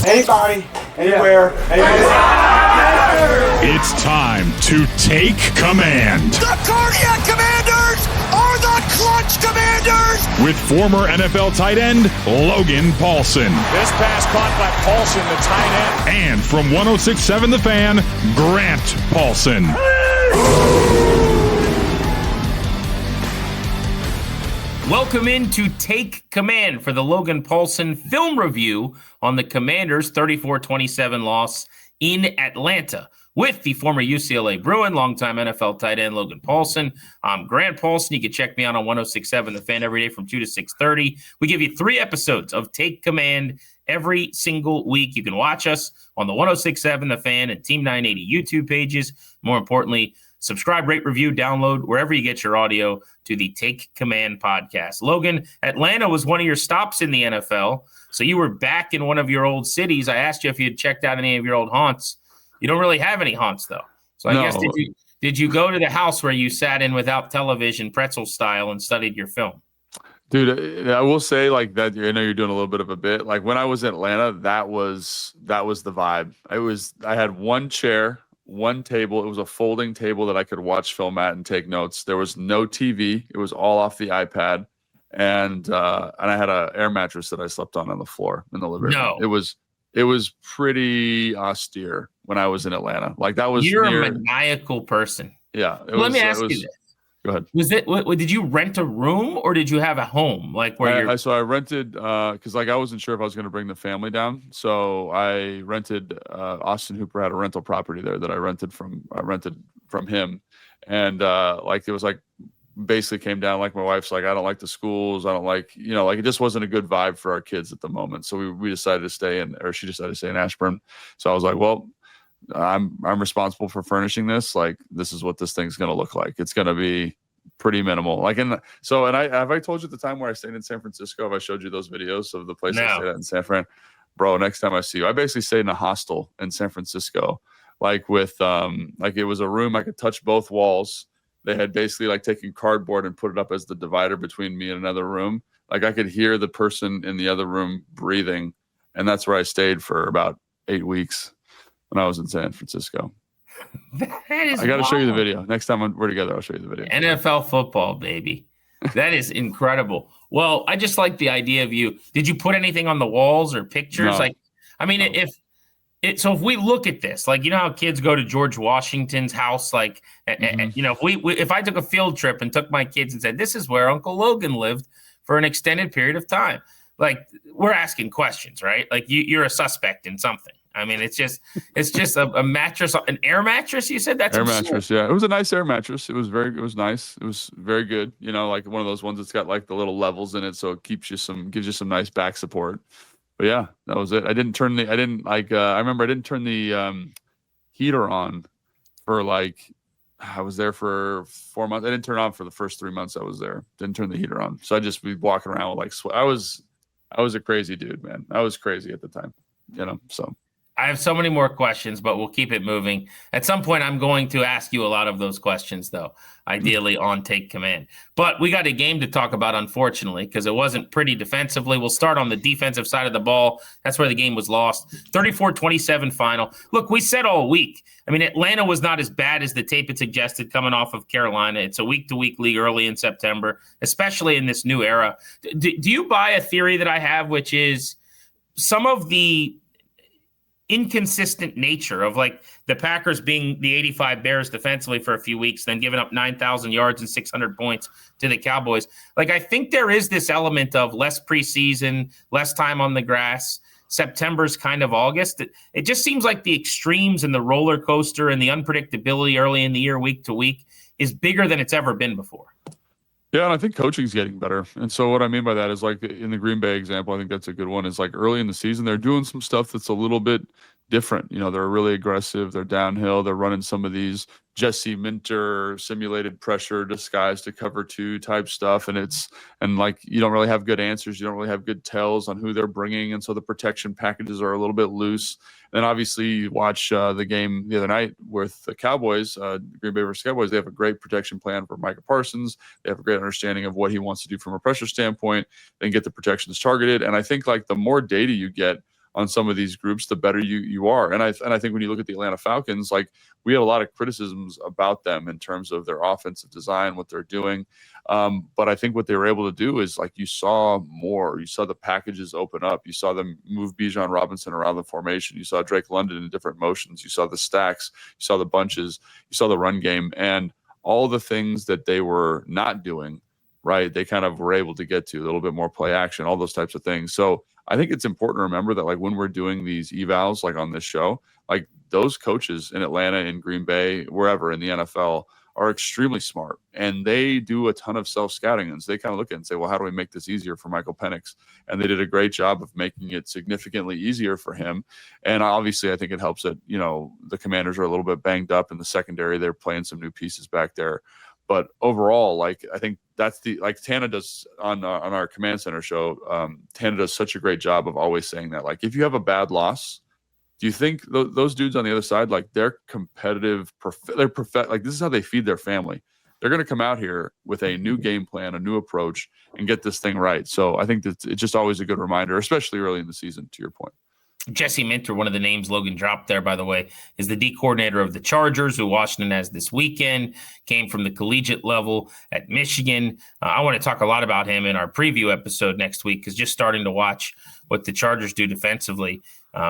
Anybody, anywhere, It's time to take command. The Cardiac Commanders are the Clutch Commanders! With former NFL tight end Logan Paulsen. This pass caught by Paulsen, the tight end. And from 106.7 The Fan, Grant Paulsen. Welcome in to Take Command for the Logan Paulsen film review on the Commanders' 34-27 loss in Atlanta with the former UCLA Bruin, longtime NFL tight end Logan Paulsen. I'm Grant Paulsen. You can check me out on 106.7 The Fan every day from 2 to 6:30. We give you 3 episodes of Take Command every single week. You can watch us on the 106.7 The Fan and Team 980 YouTube pages. More importantly, subscribe, rate, review, download wherever you get your audio to the Take Command podcast. Logan, Atlanta was one of your stops in the NFL, so you were back in one of your old cities. I asked you if you had checked out any of your old haunts. You don't really have any haunts, though. So I guess did you go to the house where you sat in without television, pretzel style, and studied your film? Dude, I will say like that. I know you're doing a little bit of a bit. Like when I was in Atlanta, that was the vibe. I had one chair, one table. It was a folding table that I could watch film at and take notes. There was no TV. It was all off the iPad, and I had an air mattress that I slept on the floor in the living room. It was pretty austere when I was in Atlanta. Like that was you're a maniacal person. Yeah. Let me ask you this. Go ahead. Did you rent a room or did you have a home? Like where So I rented because like I wasn't sure if I was going to bring the family down. So I rented. Austin Hooper had a rental property there that I rented from him, and like it was like basically came down like my wife's like I don't like the schools. I don't like like it just wasn't a good vibe for our kids at the moment. So we decided to stay in, or she decided to stay in Ashburn. So I was like, well, I'm responsible for furnishing this. Like this is what this thing's going to look like. It's going to be pretty minimal. Like have I told you at the time where I stayed in San Francisco? Have I showed you those videos of the place I stayed at in San Fran? Bro, next time I see you, I basically stayed in a hostel in San Francisco, like with like it was a room I could touch both walls. They had basically like taken cardboard and put it up as the divider between me and another room. Like I could hear the person in the other room breathing, and that's where I stayed for about 8 weeks. When I was in San Francisco. I got to show you the video. Next time we're together, I'll show you the video. NFL football, baby. That is incredible. Well, I just like the idea of you. Did you put anything on the walls or pictures? No. Like, I mean, so if we look at this, like, you know how kids go to George Washington's house, like, if I took a field trip and took my kids and said, this is where Uncle Logan lived for an extended period of time, like, we're asking questions, right? Like, you're a suspect in something. I mean, it's just a mattress, an air mattress. You said that's air mattress. Yeah, it was a nice air mattress. It was nice. It was very good. Like one of those ones that's got like the little levels in it, so it gives you some nice back support. But yeah, that was it. I remember I didn't turn the heater on for like I was there for 4 months. I didn't turn it on for the first 3 months I was there. Didn't turn the heater on, so I just be walking around with like sweat. I was a crazy dude, man. I was crazy at the time. So. I have so many more questions, but we'll keep it moving. At some point, I'm going to ask you a lot of those questions, though, ideally on Take Command. But we got a game to talk about, unfortunately, because it wasn't pretty defensively. We'll start on the defensive side of the ball. That's where the game was lost. 34-27 final. Look, we said all week, I mean, Atlanta was not as bad as the tape had suggested coming off of Carolina. It's a week-to-week league early in September, especially in this new era. Do you buy a theory that I have, which is some of the inconsistent nature of like the Packers being the 85 Bears defensively for a few weeks, then giving up 9,000 yards and 600 points to the Cowboys? Like, I think there is this element of less preseason, less time on the grass. September's kind of August. It just seems like the extremes and the roller coaster and the unpredictability early in the year, week to week, is bigger than it's ever been before. Yeah, and I think coaching's getting better. And so what I mean by that is like in the Green Bay example, I think that's a good one, is like early in the season, they're doing some stuff that's a little bit different. They're really aggressive. They're downhill. They're running some of these Jesse Minter simulated pressure disguised to cover 2 type stuff. And like, you don't really have good answers. You don't really have good tells on who they're bringing. And so the protection packages are a little bit loose. Then obviously you watch the game the other night with the Cowboys, Green Bay versus Cowboys. They have a great protection plan for Micah Parsons. They have a great understanding of what he wants to do from a pressure standpoint, then get the protections targeted. And I think like the more data you get on some of these groups, the better you are. And I think when you look at the Atlanta Falcons, like, we had a lot of criticisms about them in terms of their offensive design, what they're doing. But I think what they were able to do is, like, you saw more. You saw the packages open up. You saw them move Bijan Robinson around the formation. You saw Drake London in different motions. You saw the stacks. You saw the bunches. You saw the run game. And all the things that they were not doing, right, they kind of were able to get to a little bit more play action, all those types of things. So I think it's important to remember that, like, when we're doing these evals, like on this show, like, those coaches in Atlanta, in Green Bay, wherever in the NFL are extremely smart, and they do a ton of self-scouting. And so they kind of look at it and say, well, how do we make this easier for Michael Penix? And they did a great job of making it significantly easier for him. And obviously, I think it helps that, you know, the Commanders are a little bit banged up in the secondary. They're playing some new pieces back there. But overall, like, I think that's like Tana does on our Command Center show. Tana does such a great job of always saying that, like, if you have a bad loss, do you think those dudes on the other side, like, they're competitive, like, this is how they feed their family. They're going to come out here with a new game plan, a new approach, and get this thing right. So I think that it's just always a good reminder, especially early in the season, to your point. Jesse Minter, one of the names Logan dropped there, by the way, is the D coordinator of the Chargers, who Washington has this weekend, came from the collegiate level at Michigan. I want to talk a lot about him in our preview episode next week, because just starting to watch what the Chargers do defensively,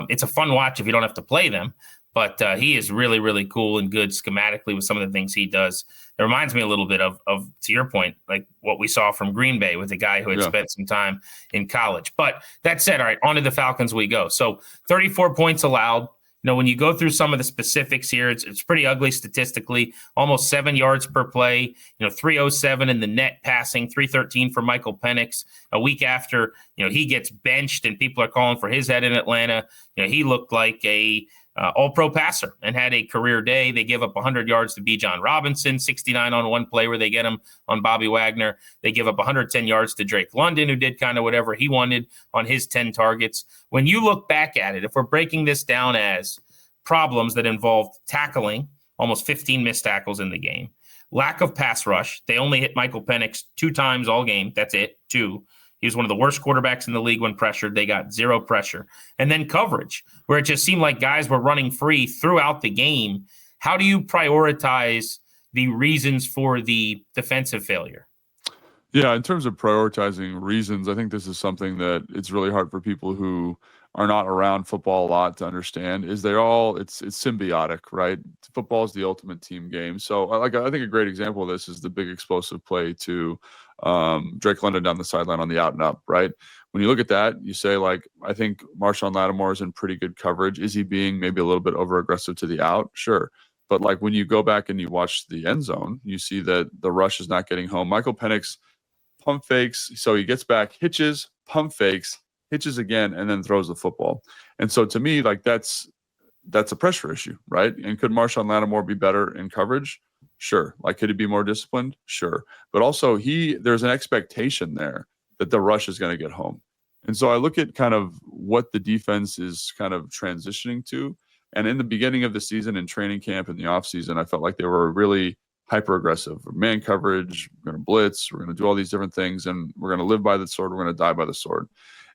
it's a fun watch if you don't have to play them. But he is really, really cool and good schematically with some of the things he does. It reminds me a little bit of to your point, like what we saw from Green Bay with a guy who had spent some time in college. But that said, all right, on to the Falcons we go. So 34 points allowed. You know, when you go through some of the specifics here, it's pretty ugly statistically. Almost 7 yards per play, you know, 307 in the net passing, 313 for Michael Penix. A week after, you know, he gets benched and people are calling for his head in Atlanta, you know, he looked like a all-pro passer and had a career day. They give up 100 yards to Bijan Robinson, 69 on one play where they get him on Bobby Wagner. They give up 110 yards to Drake London, who did kind of whatever he wanted on his 10 targets. When you look back at it, if we're breaking this down as problems that involved tackling, almost 15 missed tackles in the game, lack of pass rush. They only hit Michael Penix 2 times all game. That's it, 2. He was one of the worst quarterbacks in the league when pressured. They got 0 pressure. And then coverage, where it just seemed like guys were running free throughout the game. How do you prioritize the reasons for the defensive failure? Yeah, in terms of prioritizing reasons, I think this is something that it's really hard for people who are not around football a lot to understand. Is it's symbiotic, right? Football is the ultimate team game. So I think a great example of this is the big explosive play to Drake London down the sideline on the out and up, right? When you look at that, you say, like, I think Marshawn Lattimore is in pretty good coverage. Is he being maybe a little bit over aggressive to the out? Sure. But, like, when you go back and you watch the end zone, you see that the rush is not getting home. Michael Penix pump fakes. So he gets back, hitches, pump fakes, hitches again, and then throws the football. And so to me, like, that's a pressure issue, right? And could Marshawn Lattimore be better in coverage? Sure. Like, could he be more disciplined? Sure. But also there's an expectation there that the rush is going to get home. And so I look at kind of what the defense is kind of transitioning to. And in the beginning of the season, in training camp, in the offseason, I felt like they were really hyper aggressive. Man coverage, we're going to blitz, we're going to do all these different things, and we're going to live by the sword, we're going to die by the sword.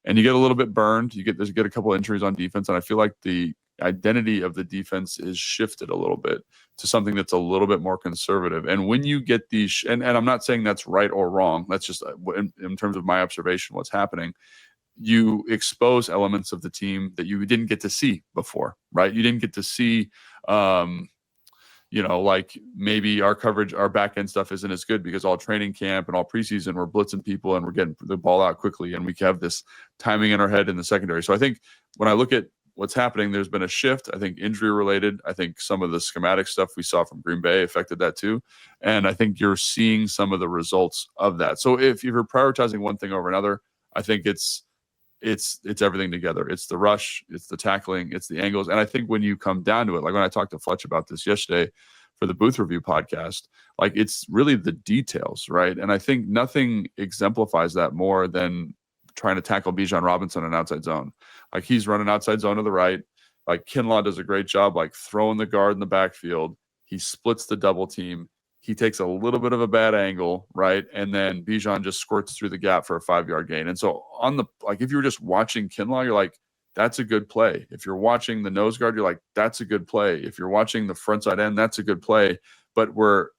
And you get a little bit burned. You get a couple of injuries on defense, and I feel like the identity of the defense is shifted a little bit to something that's a little bit more conservative. And when you get these, and I'm not saying that's right or wrong, that's just in terms of my observation, what's happening. You expose elements of the team that you didn't get to see before, right? You didn't get to see, like maybe our coverage, our back end stuff isn't as good because all training camp and all preseason, we're blitzing people and we're getting the ball out quickly, and we have this timing in our head in the secondary. So I think when I look at what's happening, there's been a shift. I think injury related. I think some of the schematic stuff we saw from Green Bay affected that too. And I think you're seeing some of the results of that. So if you're prioritizing one thing over another, I think it's everything together. It's the rush, it's the tackling, it's the angles. And I think when you come down to it, like when I talked to Fletch about this yesterday for the Booth Review podcast, like it's really the details, right? And I think nothing exemplifies that more than trying to tackle Bijan Robinson in outside zone. Like he's running outside zone to the right. Like Kinlaw does a great job, like throwing the guard in the backfield. He splits the double team. He takes a little bit of a bad angle, right? And then Bijan just squirts through the gap for a 5-yard gain. And so if you were just watching Kinlaw, you're like, that's a good play. If you're watching the nose guard, you're like, that's a good play. If you're watching the front side end, that's a good play. But we're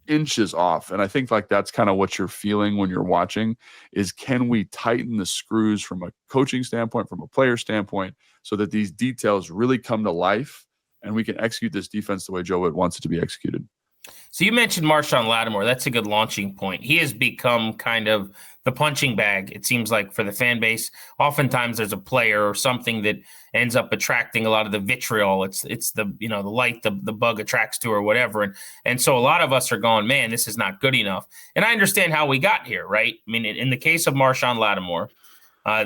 inches off. And I think like that's kind of what you're feeling when you're watching is, can we tighten the screws from a coaching standpoint, from a player standpoint, so that these details really come to life and we can execute this defense the way Joe Witt wants it to be executed. So you mentioned Marshon Lattimore. That's a good launching point. He has become kind of the punching bag, it seems like, for the fan base. Oftentimes there's a player or something that ends up attracting a lot of the vitriol. It's the, you know, the light the bug attracts to or whatever. And so a lot of us are going, man, this is not good enough. And I understand how we got here, right? I mean, in the case of Marshon Lattimore,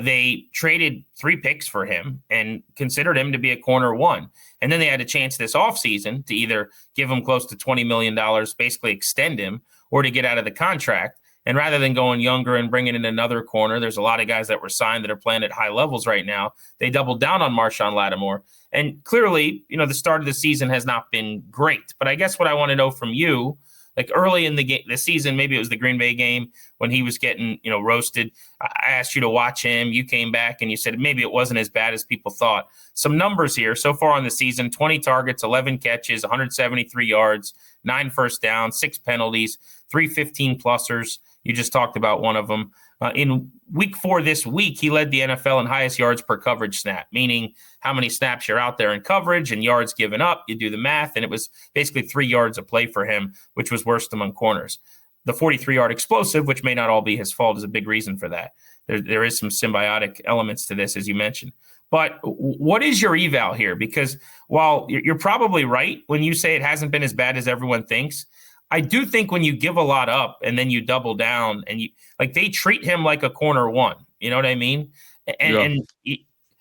they traded 3 picks for him and considered him to be a corner one. And then they had a chance this offseason to either give him close to $20 million, basically extend him, or to get out of the contract. And rather than going younger and bringing in another corner, there's a lot of guys that were signed that are playing at high levels right now. They doubled down on Marshon Lattimore. And clearly, you know, the start of the season has not been great. But I guess what I want to know from you, like early in the season, maybe it was the Green Bay game when he was getting, you know, roasted. I asked you to watch him. You came back and you said maybe it wasn't as bad as people thought. Some numbers here so far on the season: 20 targets, 11 catches, 173 yards, 9 first downs, 6 penalties, 3 15-plussers. You just talked about one of them. In week 4 this week, he led the NFL in highest yards per coverage snap, meaning how many snaps you're out there in coverage and yards given up. You do the math, and it was basically 3 yards a play for him, which was worst among corners. The 43-yard explosive, which may not all be his fault, is a big reason for that. There is some symbiotic elements to this, as you mentioned. But what is your eval here? Because while you're probably right when you say it hasn't been as bad as everyone thinks, I do think when you give a lot up and then you double down and you like, they treat him like a corner one. You know what I mean? And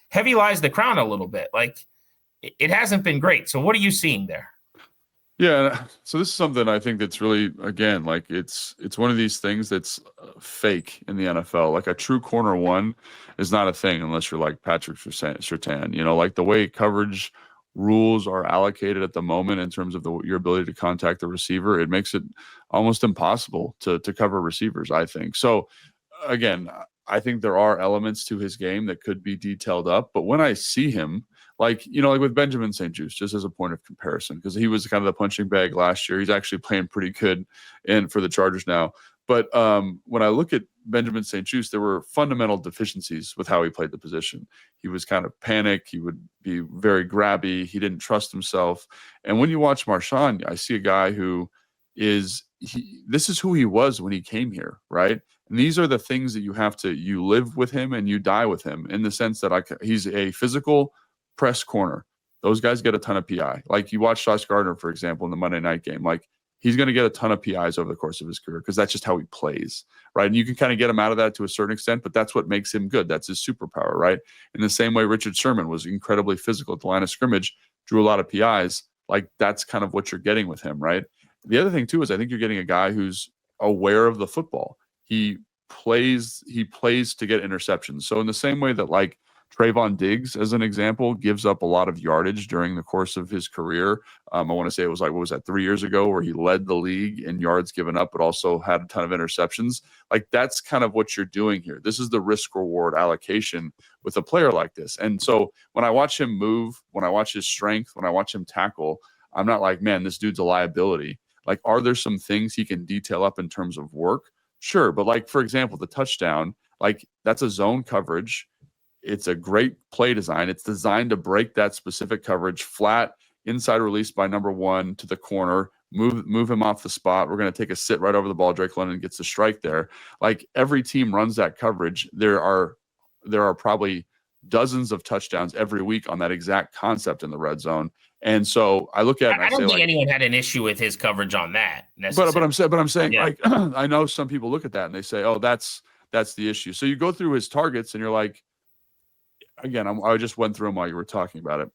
heavy lies the crown a little bit. Like, it hasn't been great. So what are you seeing there? Yeah. So this is something I think that's really, again, like it's one of these things that's fake in the NFL. Like, a true corner one is not a thing unless you're like Patrick Surtain. You know, like the way coverage rules are allocated at the moment in terms of your ability to contact the receiver, it makes it almost impossible to cover receivers, I think. So again, I think there are elements to his game that could be detailed up, but when I see him, like, you know, like with Benjamin St-Juste, just as a point of comparison, because he was kind of the punching bag last year. He's actually playing pretty good for the Chargers now. But when I look at Benjamin St-Juste, there were fundamental deficiencies with how he played the position. He was kind of panicked. He would be very grabby. He didn't trust himself. And when you watch Marshon, I see a guy who this is who he was when he came here, right? And these are the things that you live with him and you die with him, in the sense that he's a physical press corner. Those guys get a ton of PI. Like, you watch Sauce Gardner, for example, in the Monday night game. Like, he's going to get a ton of PIs over the course of his career because that's just how he plays, right? And you can kind of get him out of that to a certain extent, but that's what makes him good. That's his superpower, right? In the same way Richard Sherman was incredibly physical at the line of scrimmage, drew a lot of PIs. Like, that's kind of what you're getting with him, right? The other thing, too, is I think you're getting a guy who's aware of the football. He plays to get interceptions. So in the same way that, like, Trayvon Diggs, as an example, gives up a lot of yardage during the course of his career. I want to say it was like, what was that, 3 years ago, where he led the league in yards given up, but also had a ton of interceptions. Like, that's kind of what you're doing here. This is the risk-reward allocation with a player like this. And so when I watch him move, when I watch his strength, when I watch him tackle, I'm not like, man, this dude's a liability. Like, are there some things he can detail up in terms of work? Sure. But, like, for example, the touchdown, like, that's a zone coverage. It's a great play design. It's designed to break that specific coverage, flat inside release by number 1 to the corner, move him off the spot. We're going to take a sit right over the ball. Drake London gets the strike there. Like, every team runs that coverage. There are probably dozens of touchdowns every week on that exact concept in the red zone. And so I look at it and I don't think like, anyone had an issue with his coverage on that. But I'm saying, yeah. Like, I know some people look at that and they say, oh, that's the issue. So you go through his targets and you're like, again, I just went through them while you were talking about it.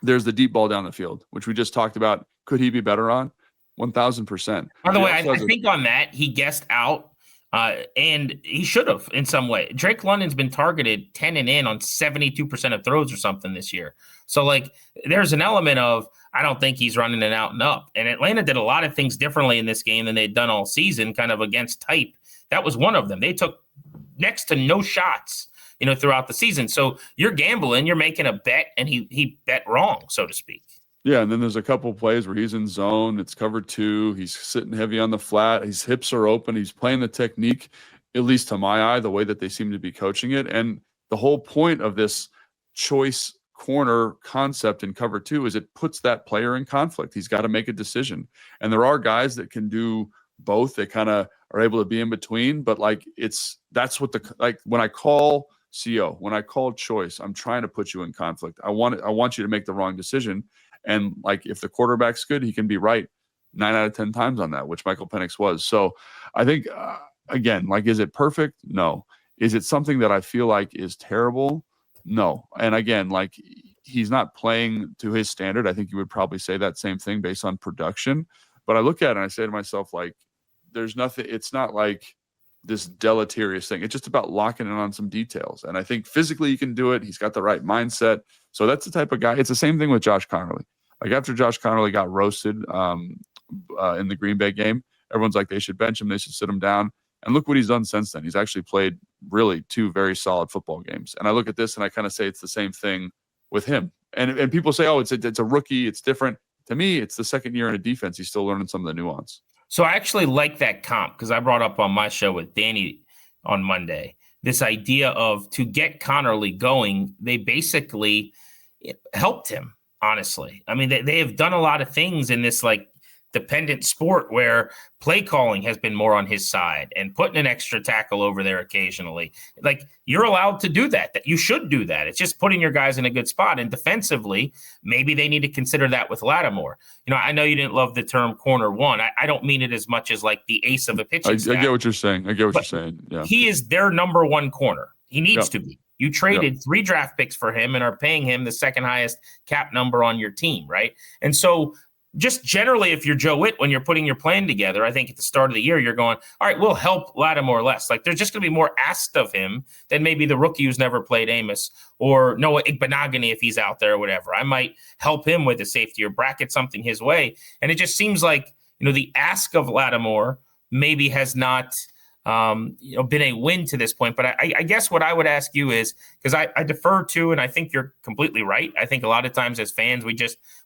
There's the deep ball down the field, which we just talked about. Could he be better on? 1,000%. By the way, I think on that, he guessed out, and he should have in some way. Drake London's been targeted 10 and in on 72% of throws or something this year. So, like, there's an element of, I don't think he's running an out and up. And Atlanta did a lot of things differently in this game than they'd done all season, kind of against type. That was one of them. They took next to no shots throughout the season. So you're gambling, you're making a bet, and he bet wrong, so to speak. Yeah, and then there's a couple plays where he's in zone. It's cover 2. He's sitting heavy on the flat. His hips are open. He's playing the technique, at least to my eye, the way that they seem to be coaching it. And the whole point of this choice corner concept in cover 2 is it puts that player in conflict. He's got to make a decision. And there are guys that can do both. They kind of are able to be in between. But that's what when I call CO, when I call choice, I'm trying to put you in conflict. I want you to make the wrong decision. And if the quarterback's good, he can be right 9 out of 10 times on that, which Michael Penix was. So I think, again, is it perfect? No. Is it something that I feel like is terrible? No. And again, he's not playing to his standard. I think you would probably say that same thing based on production. But I look at it and I say to myself, there's nothing, it's not like this deleterious thing. It's just about locking in on some details. And I think physically he can do it. He's got the right mindset. So that's the type of guy. It's the same thing with Josh Connerly. After Josh Connerly got roasted in the Green Bay game, everyone's like, they should bench him. They should sit him down. And look what he's done since then. He's actually played really 2 very solid football games. And I look at this and I kind of say it's the same thing with him. And people say, oh, it's a rookie. It's different. To me, it's the second year in a defense. He's still learning some of the nuance. So I actually like that comp because I brought up on my show with Danny on Monday this idea of to get Connerly going, they basically helped him, honestly. I mean, they have done a lot of things in this dependent sport where play calling has been more on his side and putting an extra tackle over there occasionally. You're allowed to do that you should do that. It's just putting your guys in a good spot. And defensively, maybe they need to consider that with Lattimore. I know you didn't love the term corner 1. I don't mean it as much as the ace of a pitching staff. I get what you're saying. Yeah. He is their number 1 corner. He needs to be. You traded 3 draft picks for him and are paying him the second highest cap number on your team, right? And so just generally, if you're Joe Witt, when you're putting your plan together, I think at the start of the year, you're going, all right, we'll help Lattimore less. There's just going to be more asked of him than maybe the rookie who's never played Amos or Noah Igbenogany if he's out there or whatever. I might help him with a safety or bracket something his way. And it just seems like, the ask of Lattimore maybe has not been a win to this point. But I guess what I would ask you is, because I defer to, and I think you're completely right. I think a lot of times as fans, we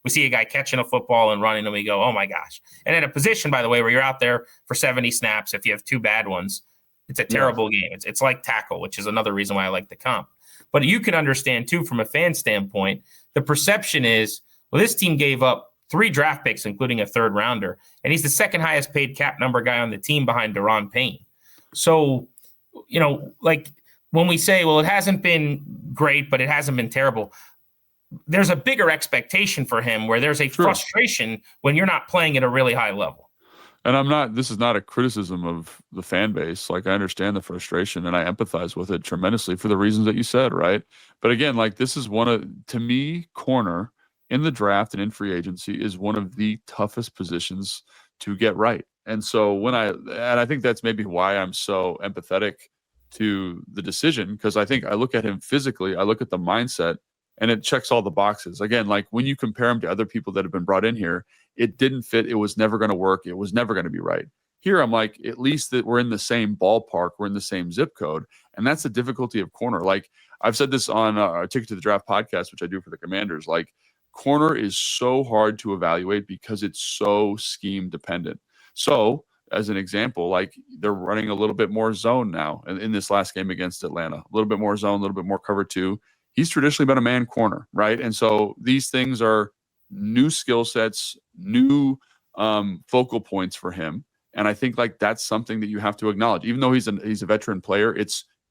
see a guy catching a football and running and we go, oh my gosh. And at a position, by the way, where you're out there for 70 snaps, if you have 2 bad ones, it's a terrible game. It's like tackle, which is another reason why I like the comp. But you can understand too, from a fan standpoint, the perception is, well, this team gave up 3 draft picks, including a 3rd rounder, and he's the second highest paid cap number guy on the team behind Daron Payne. So, when we say, well, it hasn't been great, but it hasn't been terrible, there's a bigger expectation for him where there's a frustration when you're not playing at a really high level. And this is not a criticism of the fan base. I understand the frustration and I empathize with it tremendously for the reasons that you said, right? But again, this is to me, corner in the draft and in free agency is one of the toughest positions to get right. And so I think that's maybe why I'm so empathetic to the decision, because I think I look at him physically, I look at the mindset, and it checks all the boxes. Again, when you compare him to other people that have been brought in here, it didn't fit. It was never going to work. It was never going to be right. Here, I'm at least that we're in the same ballpark. We're in the same zip code. And that's the difficulty of corner. I've said this on our Ticket to the Draft podcast, which I do for the Commanders. Corner is so hard to evaluate because it's so scheme dependent. So, as an example, they're running a little bit more zone now in this last game against Atlanta. A little bit more zone, a little bit more cover 2. He's traditionally been a man corner, right? And so these things are new skill sets, new focal points for him. And I think that's something that you have to acknowledge. Even though he's a veteran player,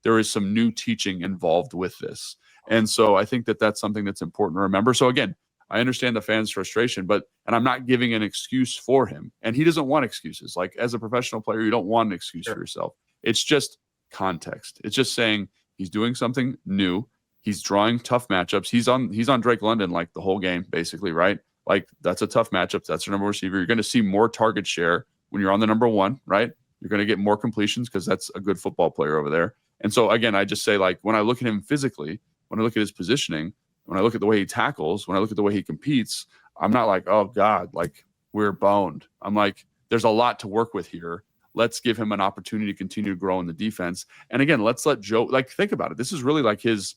there is some new teaching involved with this. And so I think that's something that's important to remember. So again, I understand the fans' frustration, and I'm not giving an excuse for him. And he doesn't want excuses. As a professional player, you don't want an excuse for yourself. It's just context. It's just saying he's doing something new. He's drawing tough matchups. He's on Drake London the whole game, basically, right? That's a tough matchup. That's your number one receiver. You're going to see more target share when you're on the number 1, right? You're going to get more completions because that's a good football player over there. And so, again, I just say, when I look at him physically, when I look at his positioning, when I look at the way he tackles, when I look at the way he competes, I'm not oh God, we're boned. I'm there's a lot to work with here. Let's give him an opportunity to continue to grow in the defense. And again, let's let Joe, like, think about it. This is really like his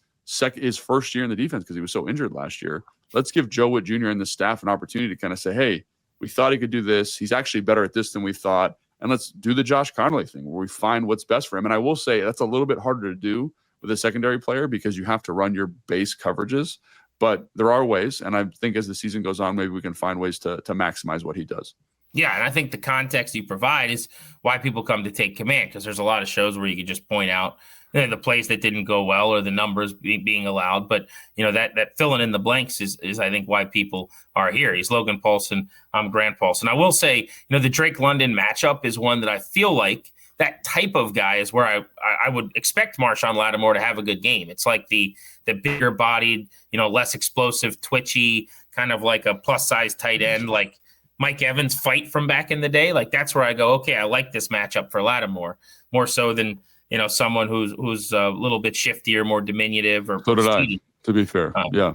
first year in the defense because he was so injured last year. Let's give Joe Witt Jr. and the staff an opportunity to kind of say, hey, we thought he could do this. He's actually better at this than we thought. And let's do the Josh Connolly thing where we find what's best for him. And I will say that's a little bit harder to do with a secondary player because you have to run your base coverages. But there are ways. And I think as the season goes on, maybe we can find ways to maximize what he does. Yeah, and I think the context you provide is why people come to Take Command, because there's a lot of shows where you can just point out the plays that didn't go well or the numbers being allowed. But, that filling in the blanks is I think, why people are here. He's Logan Paulsen. I'm Grant Paulsen. I will say, the Drake London matchup is one that I feel like that type of guy is where I would expect Marshawn Lattimore to have a good game. It's like the bigger bodied, less explosive, twitchy, kind of like a plus size tight end, like Mike Evans fight from back in the day. Like that's where I go, okay, I like this matchup for Lattimore more so than, someone who's a little bit shiftier, more diminutive or so did I, to be fair. Yeah.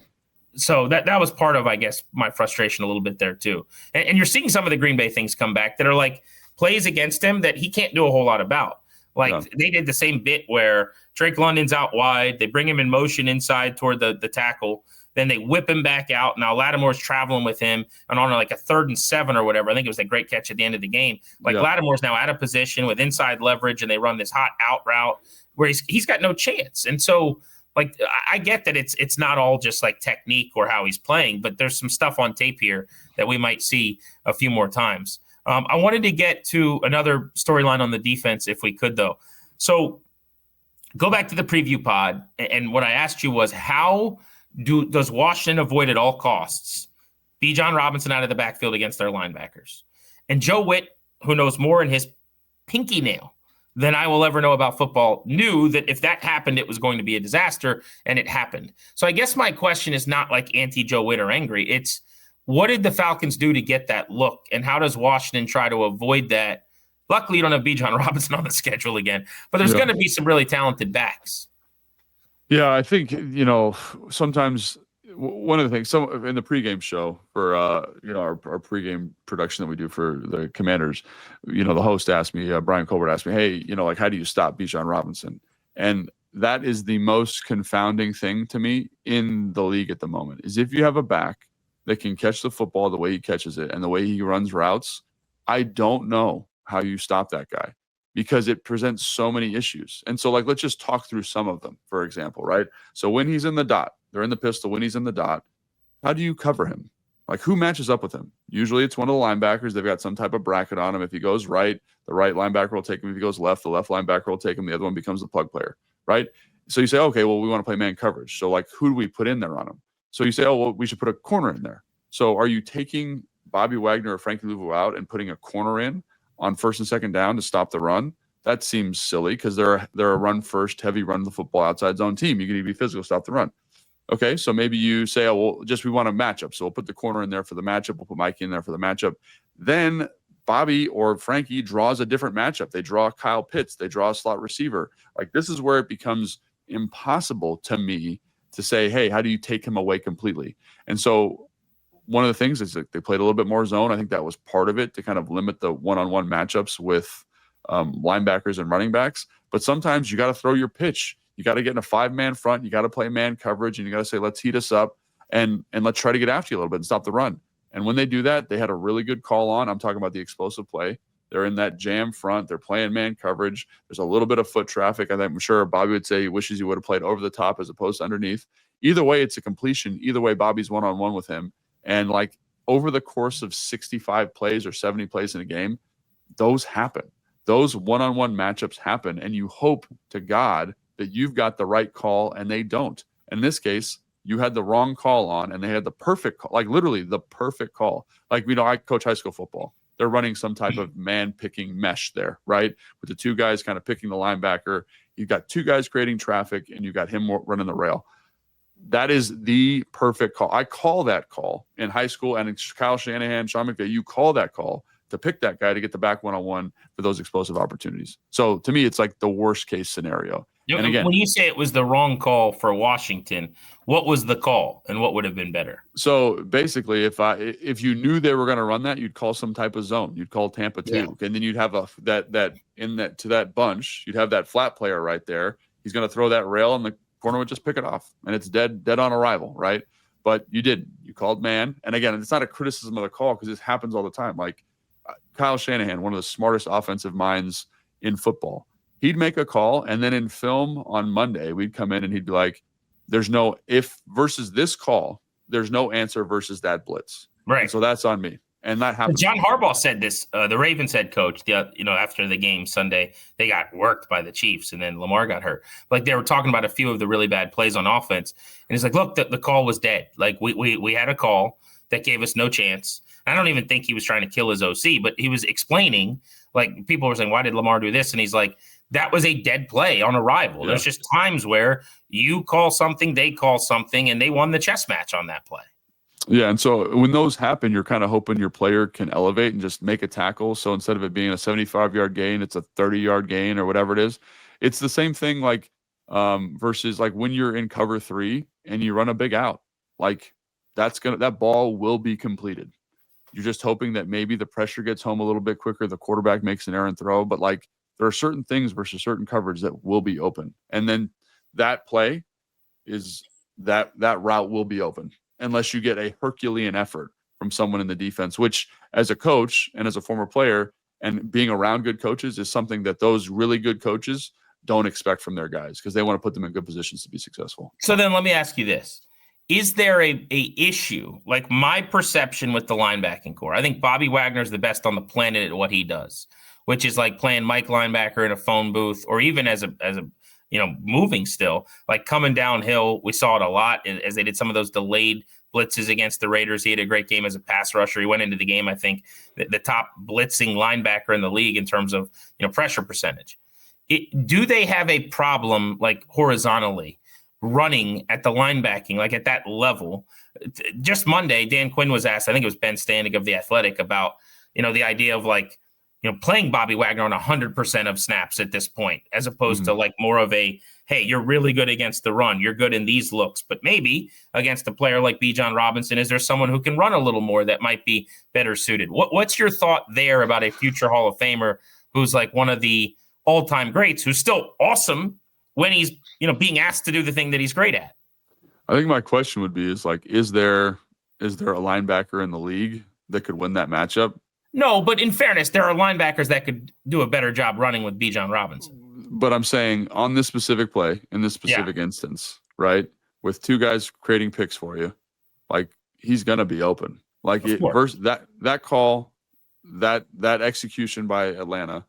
So that was part of, I guess, my frustration a little bit there too. And you're seeing some of the Green Bay things come back that are like plays against him that he can't do a whole lot about. Like they did the same bit where Drake London's out wide. They bring him in motion inside toward the tackle. Then they whip him back out. Now Lattimore's traveling with him and on like a 3rd and 7 or whatever. I think it was a great catch at the end of the game. Lattimore's now out of position with inside leverage and they run this hot out route where he's got no chance. And so like I get that it's not all just like technique or how he's playing, but there's some stuff on tape here that we might see a few more times. I wanted to get to another storyline on the defense if we could, though. So go back to the preview pod, and what I asked you was how does Washington avoid at all costs Bijan Robinson out of the backfield against their linebackers? And Joe Witt, who knows more in his pinky nail than I will ever know about football, knew that if that happened, it was going to be a disaster, and it happened. So I guess my question is not like anti-Joe Witt or angry. It's what did the Falcons do to get that look, and how does Washington try to avoid that? Luckily, you don't have Bijan Robinson on the schedule again, but there's going to be some really talented backs. Yeah, I think, sometimes one of the things, in the pregame show for, our pregame production that we do for the Commanders, the host asked me, Brian Colbert asked me, hey, how do you stop Bijan Robinson? And that is the most confounding thing to me in the league at the moment, is if you have a back that can catch the football the way he catches it and the way he runs routes, I don't know how you stop that guy because it presents so many issues. And so, let's just talk through some of them, for example, right? So when he's in the dot, they're in the pistol, when he's in the dot, how do you cover him? Like, who matches up with him? Usually it's one of the linebackers. They've got some type of bracket on him. If he goes right, the right linebacker will take him. If he goes left, the left linebacker will take him. The other one becomes the plug player, right? So you say, okay, well, we want to play man coverage. So, who do we put in there on him? So you say, oh, well, we should put a corner in there. So are you taking Bobby Wagner or Frankie Louvu out and putting a corner in on 1st and 2nd down to stop the run? That seems silly because they're a run first, heavy run the football outside zone team. You need to be physical, stop the run. Okay, so maybe you say, oh, well, we want a matchup. So we'll put the corner in there for the matchup. We'll put Mike in there for the matchup. Then Bobby or Frankie draws a different matchup. They draw Kyle Pitts. They draw a slot receiver. Like, this is where it becomes impossible to me to say, hey, how do you take him away completely? And so one of the things is that they played a little bit more zone. I think that was part of it to kind of limit the one-on-one matchups with linebackers and running backs. But sometimes you got to throw your pitch. You got to get in a 5-man front. You got to play man coverage, and you got to say, let's heat us up and let's try to get after you a little bit and stop the run. And when they do that, they had a really good call on. I'm talking about the explosive play. They're in that jam front. They're playing man coverage. There's a little bit of foot traffic. I'm sure Bobby would say he wishes he would have played over the top as opposed to underneath. Either way, it's a completion. Either way, Bobby's one-on-one with him. And over the course of 65 plays or 70 plays in a game, those happen. Those one-on-one matchups happen, and you hope to God that you've got the right call, and they don't. In this case, you had the wrong call on, and they had the perfect call, literally the perfect call. I coach high school football. They're running some type of man-picking mesh there, right? With the two guys kind of picking the linebacker. You've got two guys creating traffic, and you've got him running the rail. That is the perfect call. I call that call in high school, and it's Kyle Shanahan, Sean McVay, you call that call to pick that guy to get the back one-on-one for those explosive opportunities. So to me, it's like the worst case scenario. And again, when you say it was the wrong call for Washington, what was the call and what would have been better? so basically, if you knew they were going to run that, you'd call some type of zone. You'd call Tampa 2, and then you'd have that bunch. You'd have that flat player right there. He's going to throw that rail, and the corner would just pick it off, and it's dead on arrival, right? But you didn't. You called man, and again, it's not a criticism of the call because this happens all the time. Like Kyle Shanahan, one of the smartest offensive minds in football. He'd make a call, and then in film on Monday, we'd come in and he'd be like, there's no if versus this call, there's no answer versus that blitz. Right. And so that's on me. And that happens. John Harbaugh said this, the Ravens head coach, after the game Sunday, they got worked by the Chiefs and then Lamar got hurt. Like they were talking about a few of the really bad plays on offense. And he's like, look, the call was dead. Like we had a call that gave us no chance. I don't even think he was trying to kill his OC, but he was explaining, like people were saying, why did Lamar do this? And he's like, that was a dead play on arrival. Yeah. There's just times where you call something, they call something, and they won the chess match on that play. Yeah, and so when those happen, you're kind of hoping your player can elevate and just make a tackle. So instead of it being a 75-yard gain, it's a 30-yard gain or whatever it is. It's the same thing like versus like when you're in cover 3 and you run a big out. Like that ball will be completed. You're just hoping that maybe the pressure gets home a little bit quicker, the quarterback makes an errant throw, but like there are certain things versus certain coverage that will be open. And then that play is that route will be open unless you get a Herculean effort from someone in the defense, which as a coach and as a former player and being around good coaches is something that those really good coaches don't expect from their guys because they want to put them in good positions to be successful. So then let me ask you this. Is there a issue, like my perception with the linebacking core? I think Bobby Wagner is the best on the planet at what he does, which is like playing Mike linebacker in a phone booth or even as a moving still, like coming downhill. We saw it a lot as they did some of those delayed blitzes against the Raiders. He had a great game as a pass rusher. He went into the game, I think, the top blitzing linebacker in the league in terms of pressure percentage. Do they have a problem like horizontally running at the linebacking, like at that level? Just Monday, Dan Quinn was asked, I think it was Ben Standig of The Athletic, about the idea of like playing Bobby Wagner on 100% of snaps at this point, as opposed to like more of a, hey, you're really good against the run. You're good in these looks, but maybe against a player like Bijan Robinson, is there someone who can run a little more that might be better suited? What's your thought there about a future Hall of Famer who's like one of the all-time greats, who's still awesome when he's, being asked to do the thing that he's great at? I think my question would be is there a linebacker in the league that could win that matchup? No, but in fairness, there are linebackers that could do a better job running with Bijan Robinson. But I'm saying on this specific play, in this specific instance, right, with two guys creating picks for you, like he's going to be open. Like versus that call, that execution by Atlanta,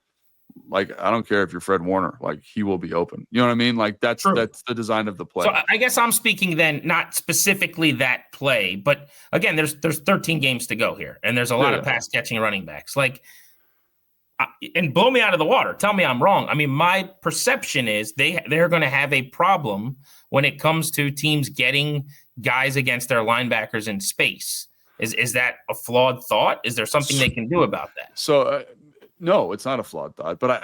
like I don't care if you're Fred Warner, like he will be open. You know what I mean? Like that's the design of the play. So I guess I'm speaking then not specifically that play, but again, there's 13 games to go here, and there's a lot of pass catching running backs. Like, and blow me out of the water. Tell me I'm wrong. I mean, my perception is they're going to have a problem when it comes to teams getting guys against their linebackers in space. Is that a flawed thought? Is there something they can do about that? So. No, it's not a flawed thought, but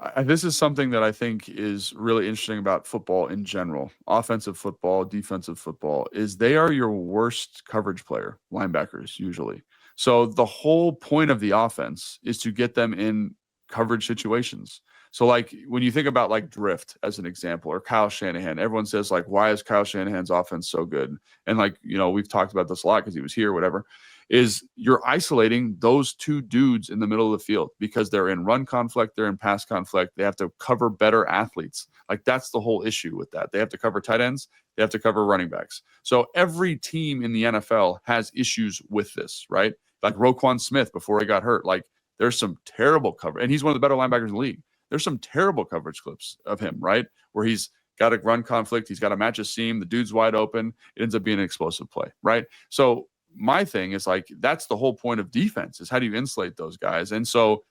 I this is something that I think is really interesting about football in general. Offensive football, defensive football, is they are your worst coverage player, linebackers usually. So the whole point of the offense is to get them in coverage situations. So like when you think about like drift as an example, or Kyle Shanahan, everyone says like, why is Kyle Shanahan's offense so good? And like, we've talked about this a lot because he was here, whatever. Is you're isolating those two dudes in the middle of the field because they're in run conflict, they're in pass conflict. They have to cover better athletes. Like that's the whole issue with that. They have to cover tight ends. They have to cover running backs. So every team in the NFL has issues with this, right? Like Roquan Smith before he got hurt. Like there's some terrible cover, and he's one of the better linebackers in the league. There's some terrible coverage clips of him, right? Where he's got a run conflict. He's got to match a seam. The dude's wide open. It ends up being an explosive play, right? So my thing is like, that's the whole point of defense is how do you insulate those guys? And so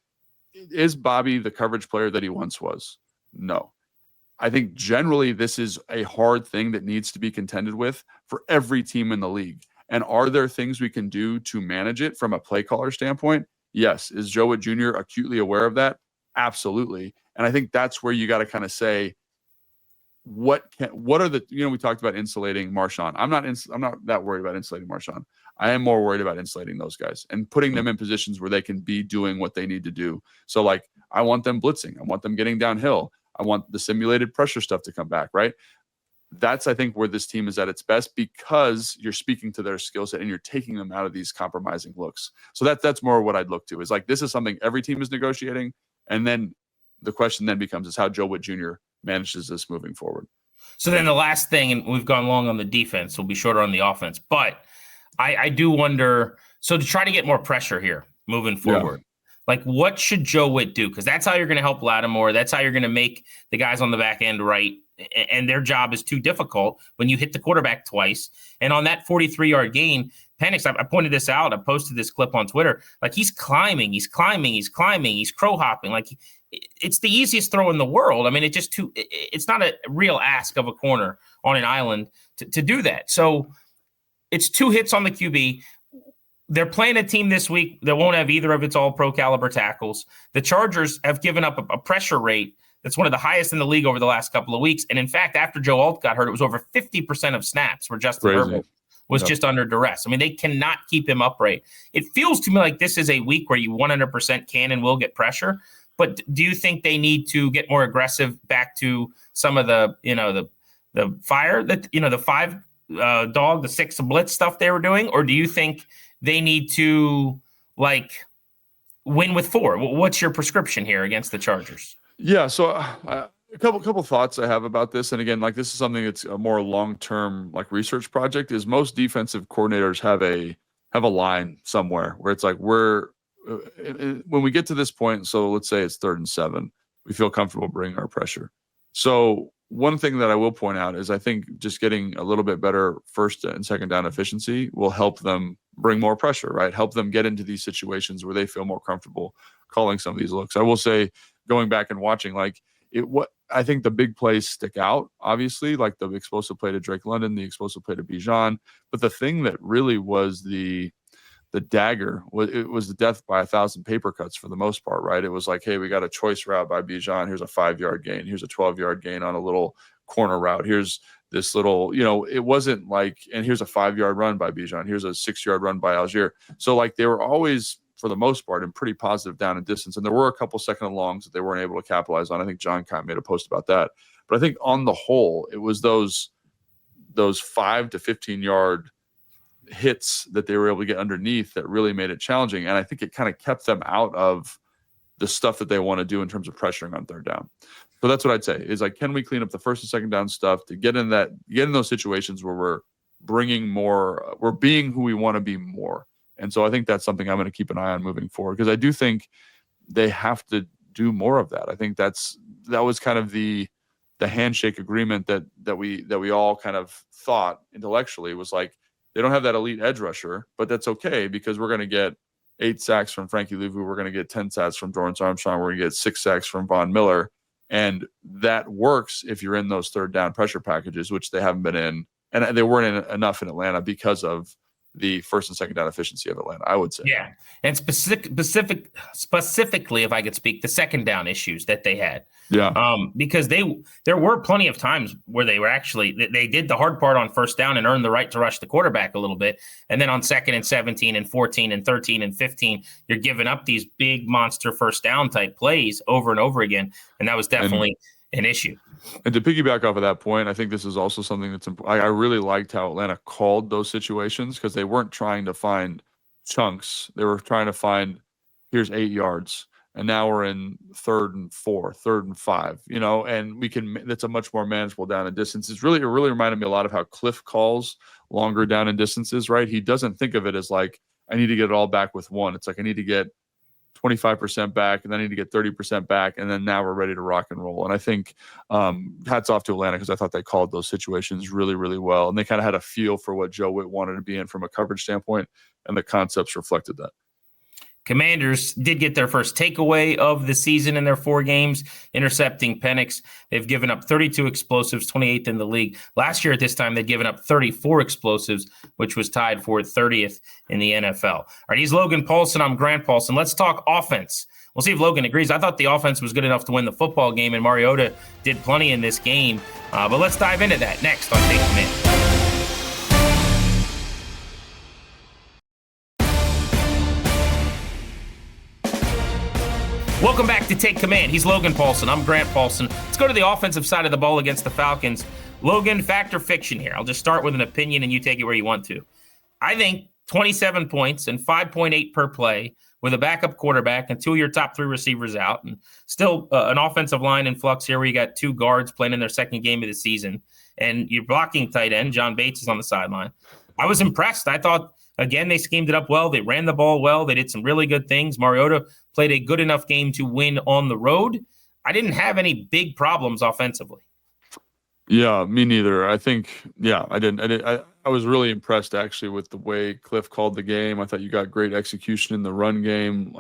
is Bobby the coverage player that he once was? No. I think generally this is a hard thing that needs to be contended with for every team in the league. And are there things we can do to manage it from a play caller standpoint? Yes. Is Joe Wood Jr. acutely aware of that? Absolutely. And I think that's where you got to kind of say, what are the, we talked about insulating Marshawn. I'm not that worried about insulating Marshawn. I am more worried about insulating those guys and putting them in positions where they can be doing what they need to do. So like, I want them blitzing. I want them getting downhill. I want the simulated pressure stuff to come back, right? That's, I think, where this team is at its best, because you're speaking to their skill set and you're taking them out of these compromising looks. So that's more what I'd look to, is like, this is something every team is negotiating. And then the question then becomes is how Joe Witt Jr. manages this moving forward. So then the last thing, and we've gone long on the defense, we'll be shorter on the offense, but I do wonder, so to try to get more pressure here moving forward, like what should Joe Witt do? Because that's how you're going to help Lattimore. That's how you're going to make the guys on the back end right. And their job is too difficult when you hit the quarterback twice. And on that 43-yard gain, Penix, I pointed this out. I posted this clip on Twitter. Like he's climbing, he's crow hopping. Like it's the easiest throw in the world. I mean, it's not a real ask of a corner on an island to do that. So it's 2 hits on the QB. They're playing a team this week that won't have either of its all-pro caliber tackles. The Chargers have given up a pressure rate that's one of the highest in the league over the last couple of weeks. And in fact, after Joe Alt got hurt, it was over 50% of snaps where Justin Herbert was just under duress. I mean, they cannot keep him upright. It feels to me like this is a week where you 100% can and will get pressure. But do you think they need to get more aggressive back to some of the fire that, the 5 dog, the 6 blitz stuff they were doing? Or do you think they need to win with 4? What's your prescription here against the Chargers? Yeah. So a couple thoughts I have about this. And again, this is something that's a more long-term research project. Is most defensive coordinators have a line somewhere where it's like, when we get to this point, so let's say it's 3rd and 7, we feel comfortable bringing our pressure. So one thing that I will point out is I think just getting a little bit better 1st and 2nd down efficiency will help them bring more pressure, right? Help them get into these situations where they feel more comfortable calling some of these looks. I will say, going back and watching, what I think the big plays stick out, obviously, like the explosive play to Drake London, the explosive play to Bijan. But the thing that really was the dagger was the death by 1,000 paper cuts for the most part, right? It was like, hey, we got a choice route by Bijan. Here's a 5-yard gain. Here's a 12-yard gain on a little corner route. Here's this little, it wasn't and here's a 5-yard run by Bijan. Here's a 6-yard run by Algier. So they were always, for the most part, in pretty positive down and distance. And there were a couple 2nd and longs that they weren't able to capitalize on. I think John Kite made a post about that. But I think on the whole, it was those 5 to 15-yard hits that they were able to get underneath that really made it challenging. And I think it kind of kept them out of the stuff that they want to do in terms of pressuring on 3rd down. So that's what I'd say is can we clean up the 1st and 2nd down stuff to get in those situations where we're bringing more, we're being who we want to be more. And so I think that's something I'm going to keep an eye on moving forward, because I do think they have to do more of that. I think that was kind of the handshake agreement that we all kind of thought intellectually was they don't have that elite edge rusher, but that's okay, because we're going to get 8 sacks from Frankie Louvu. We're going to get 10 sacks from Dorrance Armstrong. We're going to get 6 sacks from Von Miller. And that works if you're in those 3rd down pressure packages, which they haven't been in. And they weren't in enough in Atlanta because of the 1st and 2nd down efficiency of Atlanta, I would say. Yeah. And specifically, if I could speak, the 2nd down issues that they had. Yeah. Because there were plenty of times where they did the hard part on 1st down and earned the right to rush the quarterback a little bit. And then on 2nd and 17 and 14 and 13 and 15, you're giving up these big monster 1st down type plays over and over again. And that was definitely an issue. And to piggyback off of that point, I think this is also something that's important. I really liked how Atlanta called those situations, because they weren't trying to find chunks. They were trying to find, here's 8 yards. And now we're in 3rd and 4, 3rd and 5, and that's a much more manageable down and distance. It really reminded me a lot of how Cliff calls longer down and distances, right? He doesn't think of it as I need to get it all back with 1. It's I need to get 25% back, and then I need to get 30% back, and then now we're ready to rock and roll. And I think hats off to Atlanta, because I thought they called those situations really, really well. And they kind of had a feel for what Joe Witt wanted to be in from a coverage standpoint, and the concepts reflected that. Commanders did get their first takeaway of the season in their 4 games, intercepting Penix. They've given up 32 explosives, 28th in the league. Last year at this time, they'd given up 34 explosives, which was tied for 30th in the NFL. All right, he's Logan Paulsen. I'm Grant Paulsen. Let's talk offense. We'll see if Logan agrees. I thought the offense was good enough to win the football game, and Mariota did plenty in this game. But let's dive into that next on Take Command. Welcome back to Take Command. He's Logan Paulsen. I'm Grant Paulsen. Let's go to the offensive side of the ball against the Falcons. Logan, fact or fiction here? I'll just start with an opinion and you take it where you want to. I think 27 points and 5.8 per play with a backup quarterback and 2 of your top 3 receivers out, and still an offensive line in flux here where you got 2 guards playing in their second game of the season, and you're blocking tight end. John Bates is on the sideline. I was impressed. I thought, again, they schemed it up well. They ran the ball well. They did some really good things. Mariota played a good enough game to win on the road. I didn't have any big problems offensively. Yeah, me neither. I think, I didn't. I was really impressed, actually, with the way Cliff called the game. I thought you got great execution in the run game.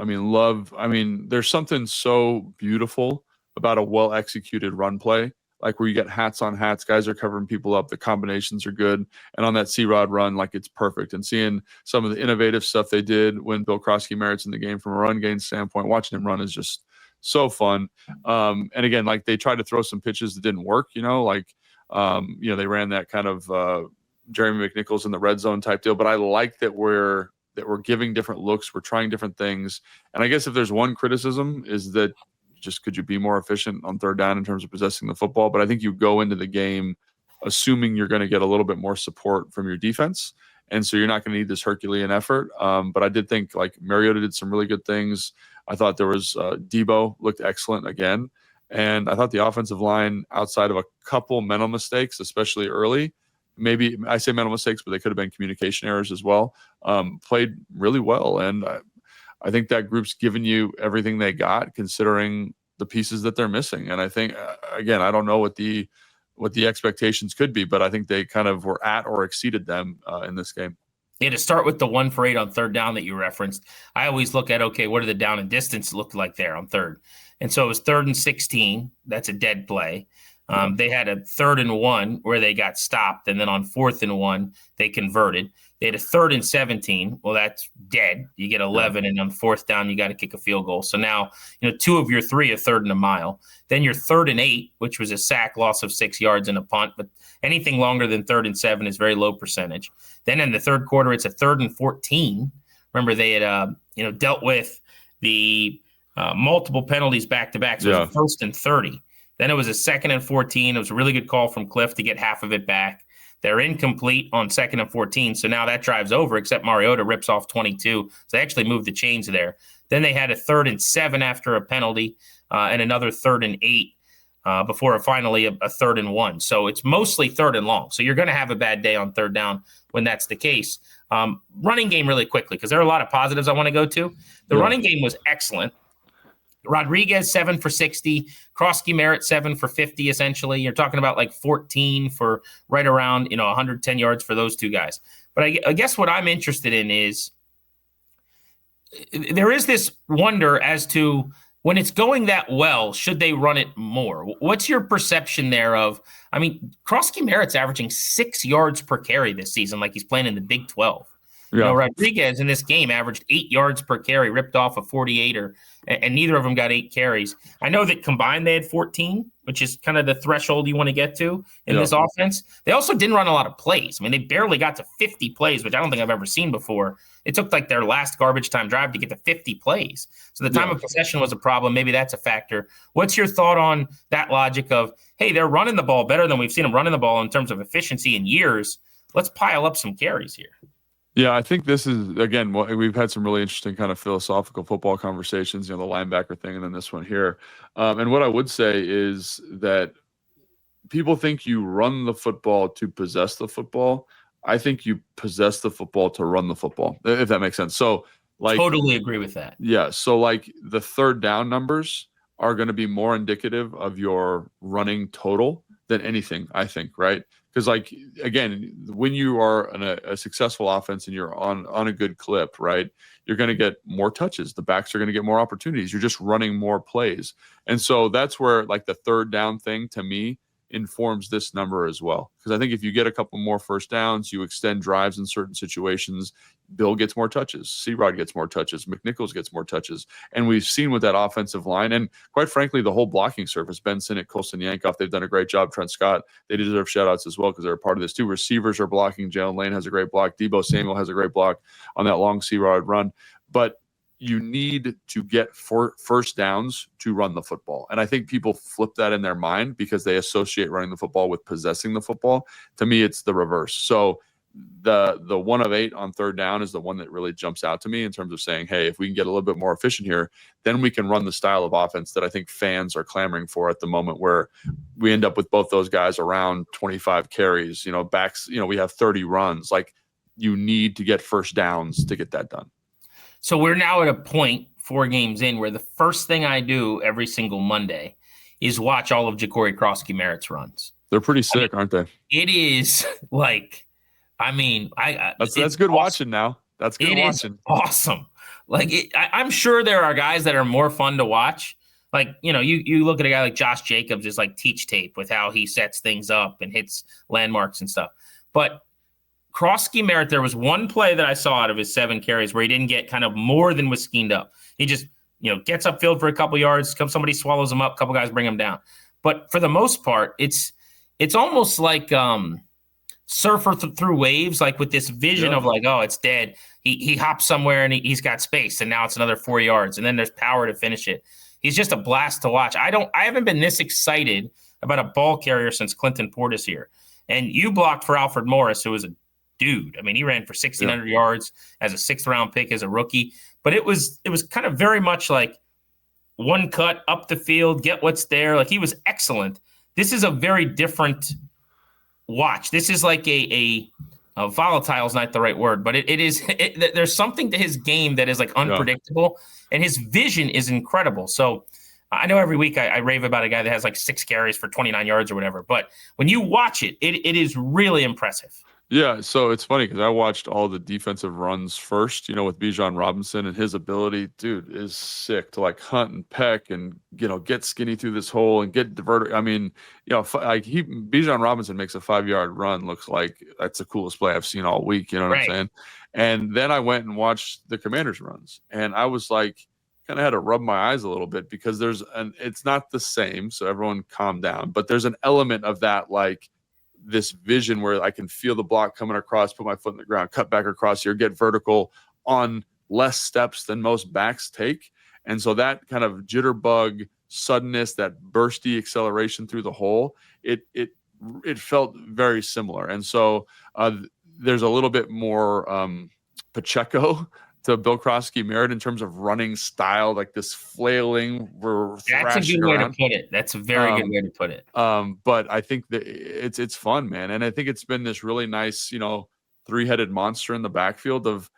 There's something so beautiful about a well-executed run play, like where you get hats on hats, guys are covering people up, the combinations are good. And on that C-Rod run, like, it's perfect. And seeing some of the innovative stuff they did when Bill Krosky merits in the game from a run game standpoint, watching him run is just so fun. And again, like, they tried to throw some pitches that didn't work, they ran that kind of Jeremy McNichols in the red zone type deal. But I like that we're giving different looks, we're trying different things. And I guess if there's one criticism is that just could you be more efficient on third down in terms of possessing the football? But I think you go into the game assuming you're going to get a little bit more support from your defense. And so you're not going to need this Herculean effort. But I did think, like, Mariota did some really good things. I thought there was Debo looked excellent again. And I thought the offensive line, outside of a couple mental mistakes, especially early, maybe I say mental mistakes, but they could have been communication errors as well, played really well. And I think that group's given you everything they got, considering the pieces that they're missing. And I think, again, I don't know what the expectations could be, but I think they kind of were at or exceeded them in this game. Yeah, to start with the 1 for 8 on third down that you referenced, I always look at, okay, what do the down and distance look like there on third? And so it was 3rd and 16. That's a dead play. They had a 3rd and 1 where they got stopped, and then on 4th and 1, they converted. They had a 3rd and 17. Well, that's dead. You get 11, and on 4th down, you got to kick a field goal. So now, 2 of your 3 are 3rd and a mile. Then your 3rd and 8, which was a sack, loss of 6 yards, and a punt. But anything longer than 3rd and 7 is very low percentage. Then in the third quarter, it's a 3rd and 14. Remember, they had dealt with the multiple penalties back to back. So it was 1st and 30. Then it was a 2nd and 14. It was a really good call from Cliff to get half of it back. They're incomplete on 2nd and 14. So now that drive's over, except Mariota rips off 22. So they actually moved the chains there. Then they had a 3rd and 7 after a penalty and another 3rd and 8 before finally a 3rd and 1. So it's mostly 3rd and long. So you're going to have a bad day on third down when that's the case. Running game really quickly, because there are a lot of positives I want to go to. The running game was excellent. Rodriguez 7 for 60, Krosky Merritt 7 for 50. Essentially, you're talking about like 14 for right around 110 yards for those 2 guys. But I guess what I'm interested in is there is this wonder as to when it's going that well, should they run it more? What's your perception there of? I mean, Krosky Merritt's averaging 6 yards per carry this season, like he's playing in the Big 12. Yeah. Rodriguez in this game averaged 8 yards per carry, ripped off a 48er, and neither of them got 8 carries. I know that combined they had 14, which is kind of the threshold you want to get to in this offense. They also didn't run a lot of plays. I mean, they barely got to 50 plays, which I don't think I've ever seen before. It took like their last garbage time drive to get to 50 plays. So the time of possession was a problem. Maybe that's a factor. What's your thought on that logic of, hey, they're running the ball better than we've seen them running the ball in terms of efficiency in years. Let's pile up some carries here. Yeah, I think this is, again, we've had some really interesting kind of philosophical football conversations, the linebacker thing, and then this one here. And what I would say is that people think you run the football to possess the football. I think you possess the football to run the football, if that makes sense. So, totally agree with that. Yeah. So, the third down numbers are going to be more indicative of your running total than anything, I think, right? Because, like, again, when you are a successful offense and you're on a good clip, right, you're going to get more touches. The backs are going to get more opportunities. You're just running more plays. And so that's where, like, the third down thing to me informs this number as well. Because I think if you get a couple more first downs, you extend drives in certain situations, Bill gets more touches, C-Rod gets more touches, McNichols gets more touches. And we've seen with that offensive line, and quite frankly, the whole blocking surface, Ben Sinnott, Colson Yankoff, they've done a great job. Trent Scott, they deserve shout-outs as well because they're a part of this too. Receivers are blocking. Jalen Lane has a great block. Debo Samuel has a great block on that long C-Rod run. But you need to get first downs to run the football. And I think people flip that in their mind because they associate running the football with possessing the football. To me, it's the reverse. So the 1 of 8 on third down is the one that really jumps out to me in terms of saying, hey, if we can get a little bit more efficient here, then we can run the style of offense that I think fans are clamoring for at the moment, where we end up with both those guys around 25 carries, backs, we have 30 runs. Like, you need to get first downs to get that done. So we're now at a point 4 games in where the first thing I do every single Monday is watch all of Ja'Cory Krosky-Merritt's runs. They're pretty sick, aren't they? It is like, that's good watching now. That's good watching. Awesome. Like, I'm sure there are guys that are more fun to watch. Like, you look at a guy like Josh Jacobs, is like teach tape with how he sets things up and hits landmarks and stuff. But Krosky-Merritt, there was one play that I saw out of his 7 carries where he didn't get kind of more than was schemed up. He just, gets upfield for a couple yards, somebody swallows him up, a couple guys bring him down. But for the most part, it's almost like surfer through waves, like with this vision of like, oh, it's dead. He hops somewhere and he's got space, and now it's another 4 yards, and then there's power to finish it. He's just a blast to watch. I haven't been this excited about a ball carrier since Clinton Portis here. And you blocked for Alfred Morris, who was a dude. I mean, he ran for 1,600 yards as a 6th-round pick as a rookie. But it was kind of very much like one cut up the field, get what's there. Like, he was excellent. This is a very different watch. This is like a volatile is not the right word, but there's something to his game that is like unpredictable, and his vision is incredible. So I know every week I rave about a guy that has like 6 carries for 29 yards or whatever, but when you watch it is really impressive. Yeah, so it's funny because I watched all the defensive runs first, with Bijan Robinson, and his ability, dude, is sick to like hunt and peck and, get skinny through this hole and get diverted. I mean, Bijan Robinson makes a 5-yard run. Looks like that's the coolest play I've seen all week. You know what I'm saying? And then I went and watched the Commanders runs, and I was like, kind of had to rub my eyes a little bit because it's not the same. So everyone calm down, but there's an element of that, like, this vision where I can feel the block coming across, put my foot in the ground, cut back across here, get vertical on less steps than most backs take. And so that kind of jitterbug suddenness, that bursty acceleration through the hole, it felt very similar. And so there's a little bit more Pacheco to Bill Krosky-Merritt in terms of running style, like this flailing. That's a good way to put it. That's a very good way to put it. But I think that it's fun, man. And I think it's been this really nice, 3-headed monster in the backfield of,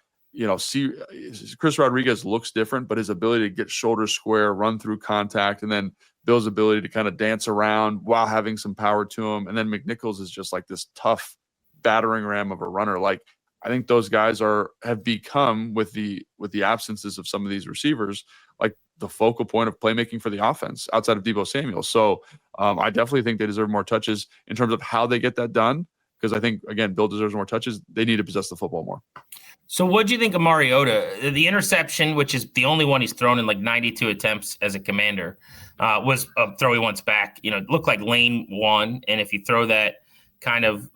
Chris Rodriguez looks different, but his ability to get shoulders square, run through contact, and then Bill's ability to kind of dance around while having some power to him. And then McNichols is just like this tough battering ram of a runner. Like, I think those guys have become, with the absences of some of these receivers, like the focal point of playmaking for the offense outside of Debo Samuel. So I definitely think they deserve more touches in terms of how they get that done, because I think, again, Bill deserves more touches. They need to possess the football more. So what do you think of Mariota? The interception, which is the only one he's thrown in like 92 attempts as a Commander, was a throw he wants back. It looked like lane 1, and if you throw that kind of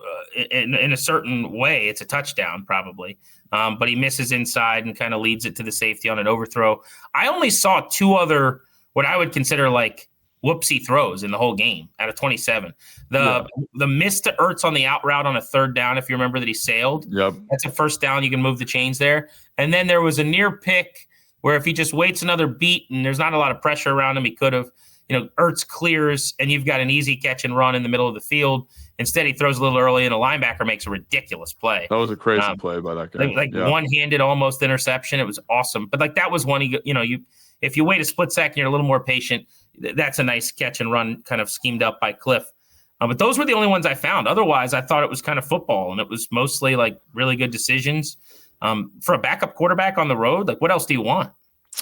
in a certain way, it's a touchdown probably. But he misses inside and kind of leads it to the safety on an overthrow. I only saw 2 other what I would consider like whoopsie throws in the whole game out of 27. The miss to Ertz on the out route on a 3rd down, if you remember, that he sailed. Yep. That's a first down. You can move the chains there. And then there was a near pick where if he just waits another beat and there's not a lot of pressure around him, he could have, Ertz clears and you've got an easy catch and run in the middle of the field. Instead, he throws a little early, and a linebacker makes a ridiculous play. That was a crazy play by that guy. One-handed almost interception. It was awesome. But like that was one, if you wait a split second, you're a little more patient. That's a nice catch and run kind of schemed up by Cliff. But those were the only ones I found. Otherwise, I thought it was kind of football, and it was mostly like really good decisions. For a backup quarterback on the road, like what else do you want?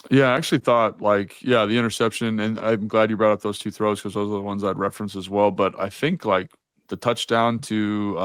Yeah, I actually thought the interception, and I'm glad you brought up those two throws because those are the ones I'd reference as well. But I think like the touchdown to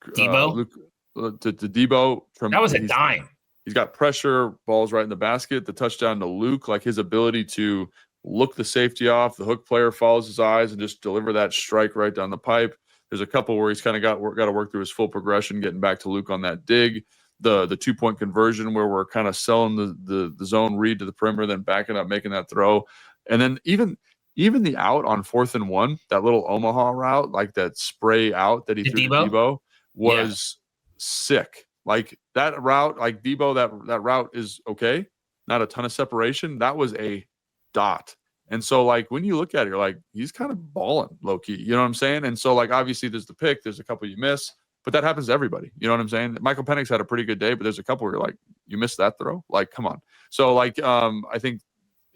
Debo, to Debo that was a dime. He's got pressure, balls right in the basket. The touchdown to Luke, like his ability to look the safety off, the hook player follows his eyes and just deliver that strike right down the pipe. There's a couple where he's kind of got to work through his full progression, getting back to Luke on that dig. The 2-point conversion where we're kind of selling the zone read to the perimeter, then backing up, making that throw. And then even the out on 4th and 1, that little Omaha route, like that spray out that he threw to Debo was sick. Like that route, like Debo, that route is okay. Not a ton of separation. That was a dot. And so like when you look at it, you're like, he's kind of balling low key. You know what I'm saying? And so like obviously there's the pick, there's a couple you miss. But that happens to everybody. You know what I'm saying? Michael Penix had a pretty good day, but there's a couple where you're like, you missed that throw? Like, come on. So, like, I think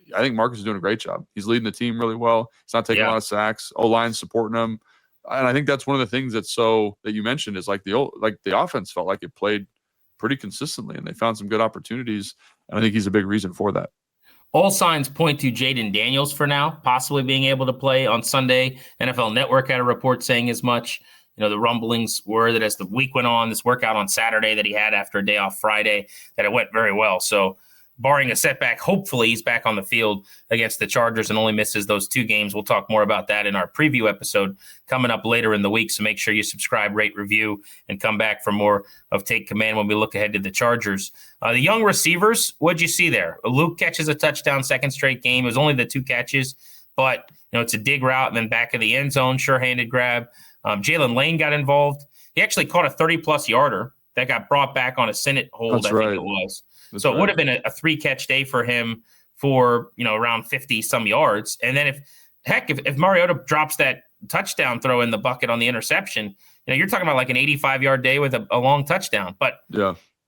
Marcus is doing a great job. He's leading the team really well. He's not taking a lot of sacks. O-line's supporting him. And I think that's one of the things that you mentioned is like the offense felt like it played pretty consistently, and they found some good opportunities. And I think he's a big reason for that. All signs point to Jaden Daniels for now, possibly being able to play on Sunday. NFL Network had a report saying as much. You know, the rumblings were that as the week went on, this workout on Saturday that he had after a day off Friday, that it went very well. So barring a setback, hopefully he's back on the field against the Chargers and only misses those 2 games. We'll talk more about that in our preview episode coming up later in the week. So make sure you subscribe, rate, review, and come back for more of Take Command when we look ahead to the Chargers. The young receivers, what'd you see there? Luke catches a touchdown, second straight game. It was only the 2 catches, but it's a dig route and then back of the end zone, sure-handed grab. Jalen Lane got involved. He actually caught a 30-plus yarder that got brought back on a Senate hold, think it was. It would have been a 3-catch day for him for, around 50-some yards. And then if Mariota drops that touchdown throw in the bucket on the interception, you're talking about like an 85-yard day with a long touchdown. But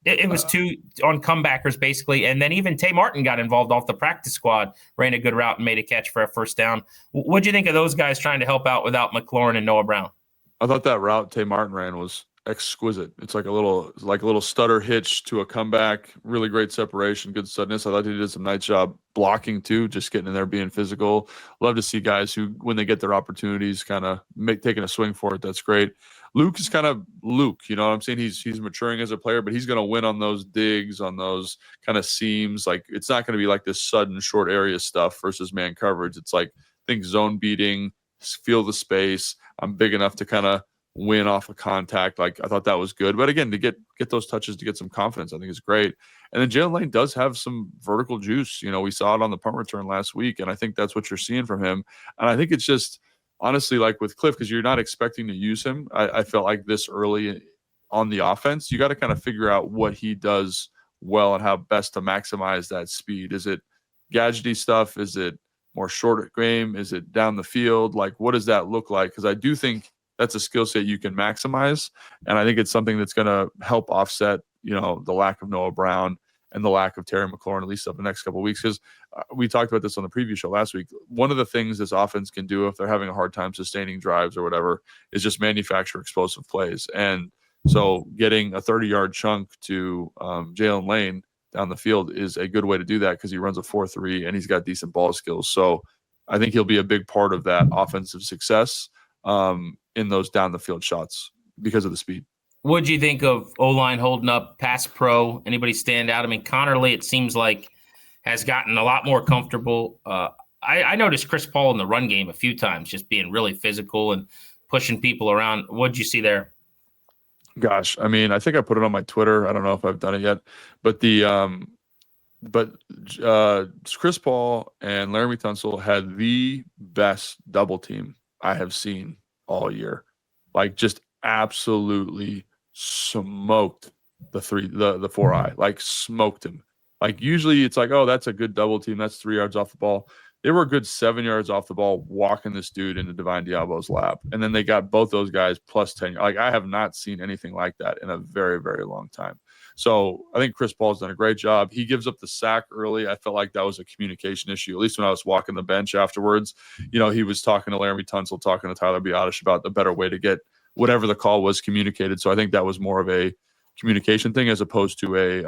it was 2 on comebackers, basically. And then even Tay Martin got involved off the practice squad, ran a good route and made a catch for a first down. What'd you think of those guys trying to help out without McLaurin and Noah Brown? I thought that route Tay Martin ran was exquisite. It's like a little stutter hitch to a comeback. Really great separation, good suddenness. I thought he did some nice job blocking too, just getting in there, being physical. Love to see guys who, when they get their opportunities, kind of taking a swing for it. That's great. Luke is kind of Luke. You know what I'm saying? He's maturing as a player, but he's going to win on those digs, on those kind of seams. Like it's not going to be like this sudden short area stuff versus man coverage. It's like think zone beating, feel the space. I'm big enough to kind of win off of contact. Like I thought that was good. But again, to get those touches, to get some confidence, I think is great. And then Jalen Lane does have some vertical juice. We saw it on the punt return last week, and I think that's what you're seeing from him. And I think it's just honestly like with Cliff, because you're not expecting to use him. I felt like this early on the offense, you got to kind of figure out what he does well and how best to maximize that speed. Is it gadgety stuff? Is it more short game? Is it down the field? Like, what does that look like? Because I do think that's a skill set you can maximize. And I think it's something that's going to help offset, the lack of Noah Brown and the lack of Terry McLaurin, at least up the next couple of weeks. Because we talked about this on the preview show last week. One of the things this offense can do if they're having a hard time sustaining drives or whatever is just manufacture explosive plays. And so getting a 30-yard chunk to Jalen Lane down the field is a good way to do that because he runs a 4.3 and he's got decent ball skills. So I think he'll be a big part of that offensive success in those down the field shots because of the speed. What do you think of O-line holding up, pass pro? Anybody stand out? I mean, Connerly, it seems like, has gotten a lot more comfortable. I noticed Chris Paul in the run game a few times, just being really physical and pushing people around. What did you see there? Gosh, I mean, I think I put it on my Twitter. I don't know if I've done it yet, but Chris Paul and Laramie Tunsil had the best double team I have seen all year. Like, just absolutely smoked the 4-eye, like smoked him. Like usually it's like, oh, that's a good double team. That's 3 yards off the ball. They were a good 7 yards off the ball, walking this dude into Divine Diablo's lap. And then they got both those guys plus 10. Like I have not seen anything like that in a very, very long time. So I think Chris Paul's done a great job. He gives up the sack early. I felt like that was a communication issue, at least when I was walking the bench afterwards. He was talking to Laramie Tunsil, talking to Tyler Biotish about the better way to get whatever the call was communicated. So I think that was more of a communication thing as opposed to a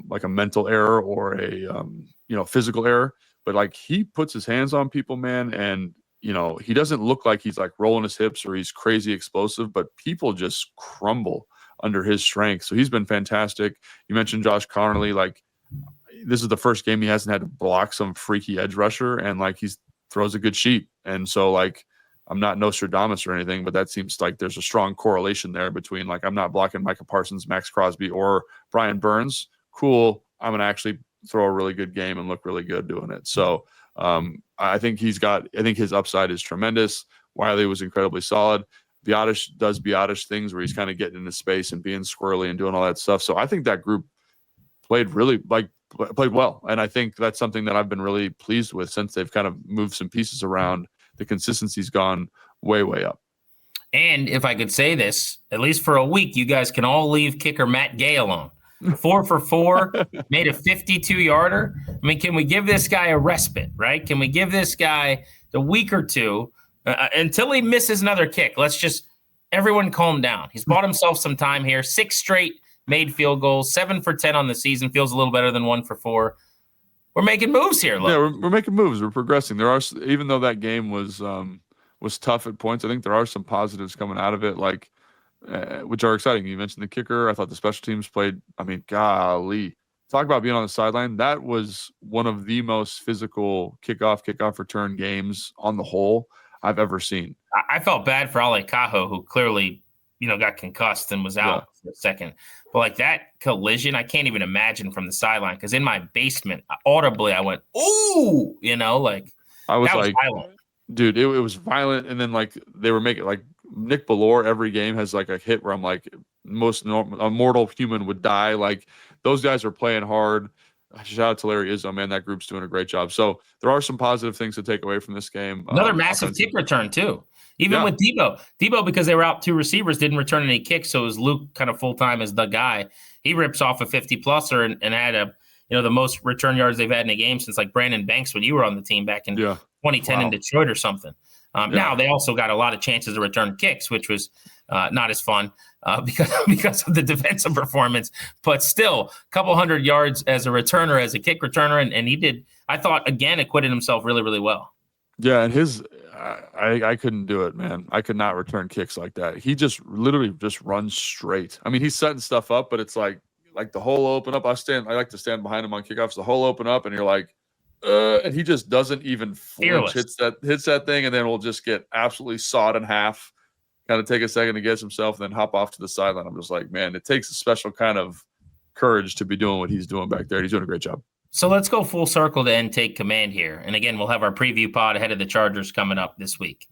like a mental error or a physical error. But like, he puts his hands on people, man, and he doesn't look like he's like rolling his hips or he's crazy explosive, but people just crumble under his strength. So he's been fantastic. You mentioned Josh Connerly. Like, this is the first game he hasn't had to block some freaky edge rusher, and like, he throws a good sheet. And so, like, I'm not Nostradamus or anything, but that seems like there's a strong correlation there between, like, I'm not blocking Micah Parsons, Max Crosby, or Brian Burns. Cool. I'm going to actually throw a really good game and look really good doing it. So I think his upside is tremendous. Wiley was incredibly solid. Biotish does Biotish things where he's kind of getting into space and being squirrely and doing all that stuff. So I think that group played well. And I think that's something that I've been really pleased with since they've kind of moved some pieces around. The consistency's gone way, way up. And if I could say this, at least for a week, you guys can all leave kicker Matt Gay alone. 4 for 4, made a 52-yarder. I mean, can we give this guy a respite, right? Can we give this guy a week or two until he misses another kick? Let's just everyone calm down. He's bought himself some time here. 6 straight made field goals, 7 for 10 on the season. Feels a little better than 1 for 4. We're making moves here. Look. Yeah, we're making moves. We're progressing. There are, even though that game was tough at points, I think there are some positives coming out of it, like which are exciting. You mentioned the kicker. I thought the special teams played. I mean, golly, talk about being on the sideline. That was one of the most physical kickoff return games on the whole I've ever seen. I felt bad for Ale Cajo, who clearly, got concussed and was out for a second. But like that collision, I can't even imagine from the sideline, because in my basement, audibly, I went, "Ooh!" I was like, violent. Dude, it was violent. And then like they were making like Nick Bellore every game has like a hit where I'm like, a mortal human would die. Like, those guys are playing hard. Shout out to Larry Izzo, man. That group's doing a great job. So there are some positive things to take away from this game. Another massive kick return too. Even with Debo, because they were out 2 receivers, didn't return any kicks. So it was Luke kind of full time as the guy. He rips off a 50-pluser and had the most return yards they've had in a game since like Brandon Banks when you were on the team back in 2010 in Detroit or something. Now they also got a lot of chances to return kicks, which was not as fun because of the defensive performance. But still, a couple hundred yards as a returner, as a kick returner, and he did. I thought again acquitted himself really, really well. Yeah, and I couldn't do it, man. I could not return kicks like that. He just literally just runs straight. I mean, he's setting stuff up, but it's like the hole open up. I like to stand behind him on kickoffs. The hole open up, and you're like, and he just doesn't even flinch. Hits that thing, and then will just get absolutely sawed in half. Kind of take a second to get himself, and then hop off to the sideline. I'm just like, man, it takes a special kind of courage to be doing what he's doing back there. He's doing a great job. So let's go full circle to end Take Command here. And again, we'll have our preview pod ahead of the Chargers coming up this week.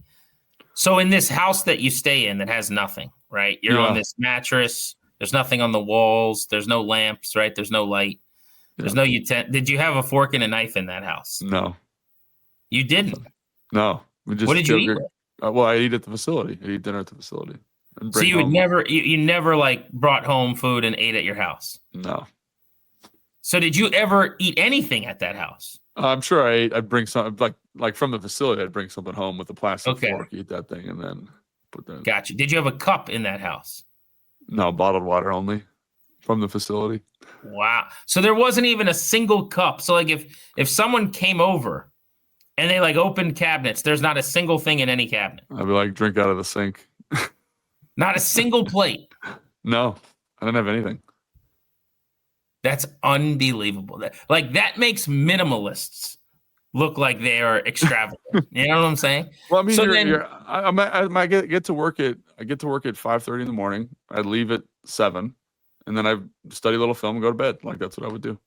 So in this house that you stay in that has nothing, right? You're on this mattress. There's nothing on the walls. There's no lamps, right? There's no light. There's no utensil. Did you have a fork and a knife in that house? No. You didn't? No. What did you eat? Well, I eat at the facility. I eat dinner at the facility. So you would never, you never like brought home food and ate at your house? No. So did you ever eat anything at that house? I'm sure I'd bring something like from the facility. I'd bring something home with a plastic fork, eat that thing, and then put that. Gotcha. Did you have a cup in that house? No, bottled water only from the facility. Wow. So there wasn't even a single cup. So like if someone came over and they like opened cabinets, there's not a single thing in any cabinet. I'd be like, drink out of the sink. Not a single plate. No, I didn't have anything. That's unbelievable. That makes minimalists look like they are extravagant. You know what I'm saying? Well, I mean, so I get to work at 5:30 in the morning. I leave at 7, and then I study a little film and go to bed. Like, that's what I would do.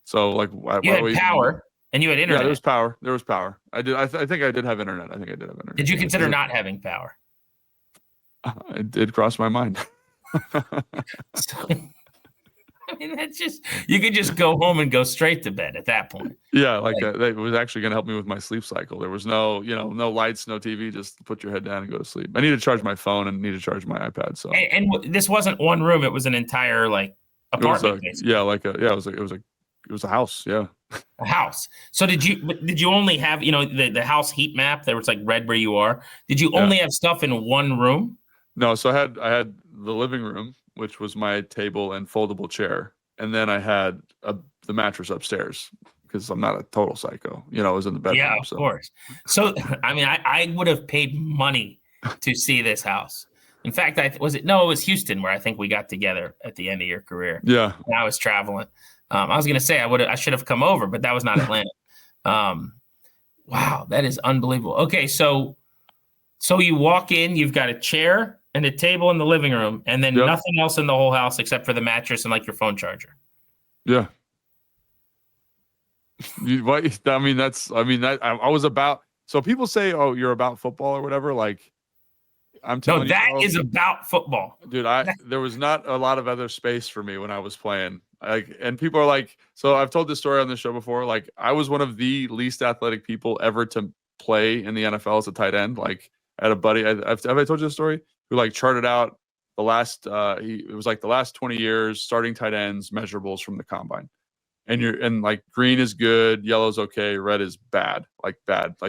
So like, you had power and you had internet. Yeah, there was power. I did. I think I did have internet. I think I did have internet. Did you consider not having power? It did cross my mind. I mean, that's just, you could just go home and go straight to bed at that point. Yeah, that was actually going to help me with my sleep cycle. There was no lights, no TV, just put your head down and go to sleep. I need to charge my phone and need to charge my iPad. So and this wasn't one room; it was an entire apartment. It was a house. Yeah, a house. So did you only have the house heat map that was red where you are? Did you only have stuff in one room? No, so I had the living room, which was my table and foldable chair, and then I had the mattress upstairs because I'm not a total psycho. It was in the bedroom. Yeah, of course. So I mean, I would have paid money to see this house. In fact, it was Houston where I think we got together at the end of your career. Yeah, when I was traveling. I was going to say I should have come over, but that was not Atlanta. Wow, that is unbelievable. Okay, so you walk in, you've got a chair and a table in the living room, and then nothing else in the whole house except for the mattress and your phone charger. Yeah. I was about. So people say, "Oh, you're about football or whatever." I'm telling you, that is about football, dude. There was not a lot of other space for me when I was playing. And people are like, so I've told this story on the show before. I was one of the least athletic people ever to play in the NFL as a tight end. I had a buddy. Have I told you the story? Who charted out the last. It was the last 20 years starting tight ends measurables from the combine. And green is good, yellow's okay, red is bad,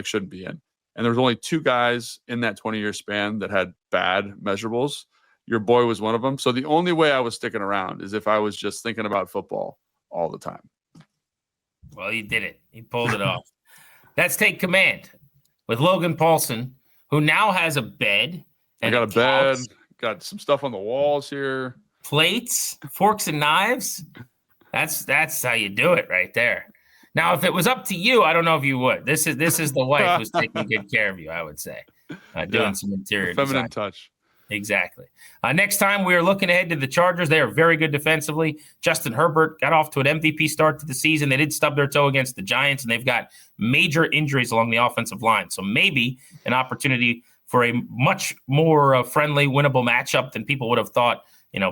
shouldn't be in. And there was only 2 guys in that 20-year span that had bad measurables. Your boy was one of them. So the only way I was sticking around is if I was just thinking about football all the time. Well, he did it. He pulled it off. Let's take command with Logan Paulsen, who now has a bed. I got a bed, got some stuff on the walls here. Plates, forks, and knives. That's how you do it right there. Now, if it was up to you, I don't know if you would. This is the wife who's taking good care of you, I would say. Doing some interior feminine design. Touch. Exactly. Next time, we are looking ahead to the Chargers. They are very good defensively. Justin Herbert got off to an MVP start to the season. They did stub their toe against the Giants, and they've got major injuries along the offensive line. So maybe an opportunity for a much more friendly, winnable matchup than people would have thought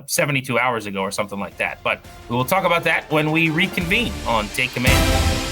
72 hours ago or something like that. But we will talk about that when we reconvene on Take Command.